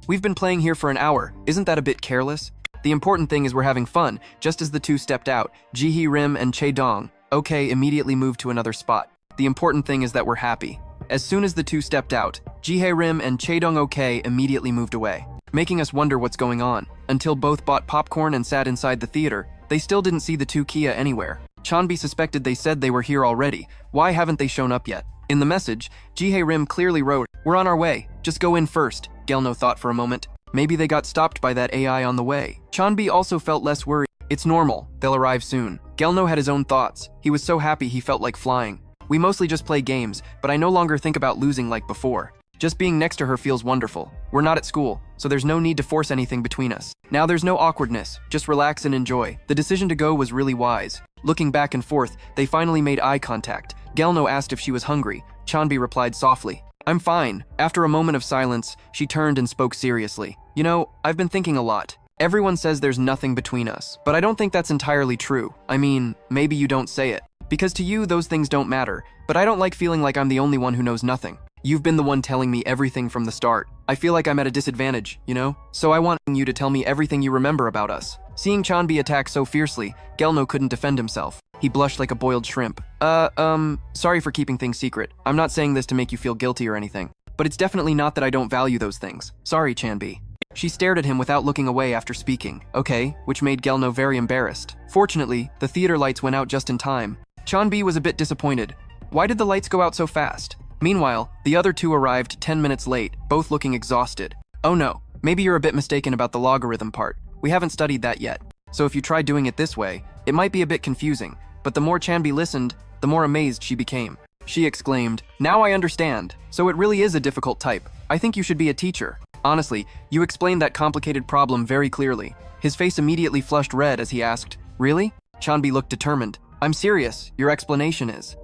We've been playing here for an hour. Isn't that a bit careless? The important thing is we're having fun. Just as the two stepped out, Ji-hee Rim and Chae Dong, okay, immediately moved to another spot. The important thing is that we're happy. As soon as the two stepped out, Ji-hee Rim and Chae Dong okay immediately moved away, making us wonder what's going on. Until both bought popcorn and sat inside the theater, they still didn't see the two Kia anywhere. Chan Bi suspected they said they were here already. Why haven't they shown up yet? In the message, Ji-hee Rim clearly wrote, "We're on our way. Just go in first." Gelno thought for a moment. Maybe they got stopped by that AI on the way. Chan Bi also felt less worried. It's normal. They'll arrive soon. Gelno had his own thoughts. He was so happy he felt like flying. We mostly just play games, but I no longer think about losing like before. Just being next to her feels wonderful. We're not at school, so there's no need to force anything between us. Now there's no awkwardness. Just relax and enjoy. The decision to go was really wise. Looking back and forth, they finally made eye contact. Gelno asked if she was hungry. Chan Bi replied softly, "I'm fine." After a moment of silence, she turned and spoke seriously. You know, I've been thinking a lot. Everyone says there's nothing between us, but I don't think that's entirely true. I mean, maybe you don't say it. Because to you, those things don't matter, but I don't like feeling like I'm the only one who knows nothing. You've been the one telling me everything from the start. I feel like I'm at a disadvantage, you know? So I want you to tell me everything you remember about us. Seeing Chan Bi attack so fiercely, Gelno couldn't defend himself. He blushed like a boiled shrimp. Sorry for keeping things secret. I'm not saying this to make you feel guilty or anything. But it's definitely not that I don't value those things. Sorry, Chan Bi. She stared at him without looking away after speaking. Okay, which made Gelno very embarrassed. Fortunately, the theater lights went out just in time. Chan Bi was a bit disappointed. Why did the lights go out so fast? Meanwhile, the other two arrived 10 minutes late, both looking exhausted. Oh no, maybe you're a bit mistaken about the logarithm part. We haven't studied that yet. So if you try doing it this way, it might be a bit confusing. But the more Chan Bi listened, the more amazed she became. She exclaimed, "Now I understand. So it really is a difficult type. I think you should be a teacher. Honestly, you explained that complicated problem very clearly." His face immediately flushed red as he asked, "Really?" Chan Bi looked determined. "I'm serious, your explanation is."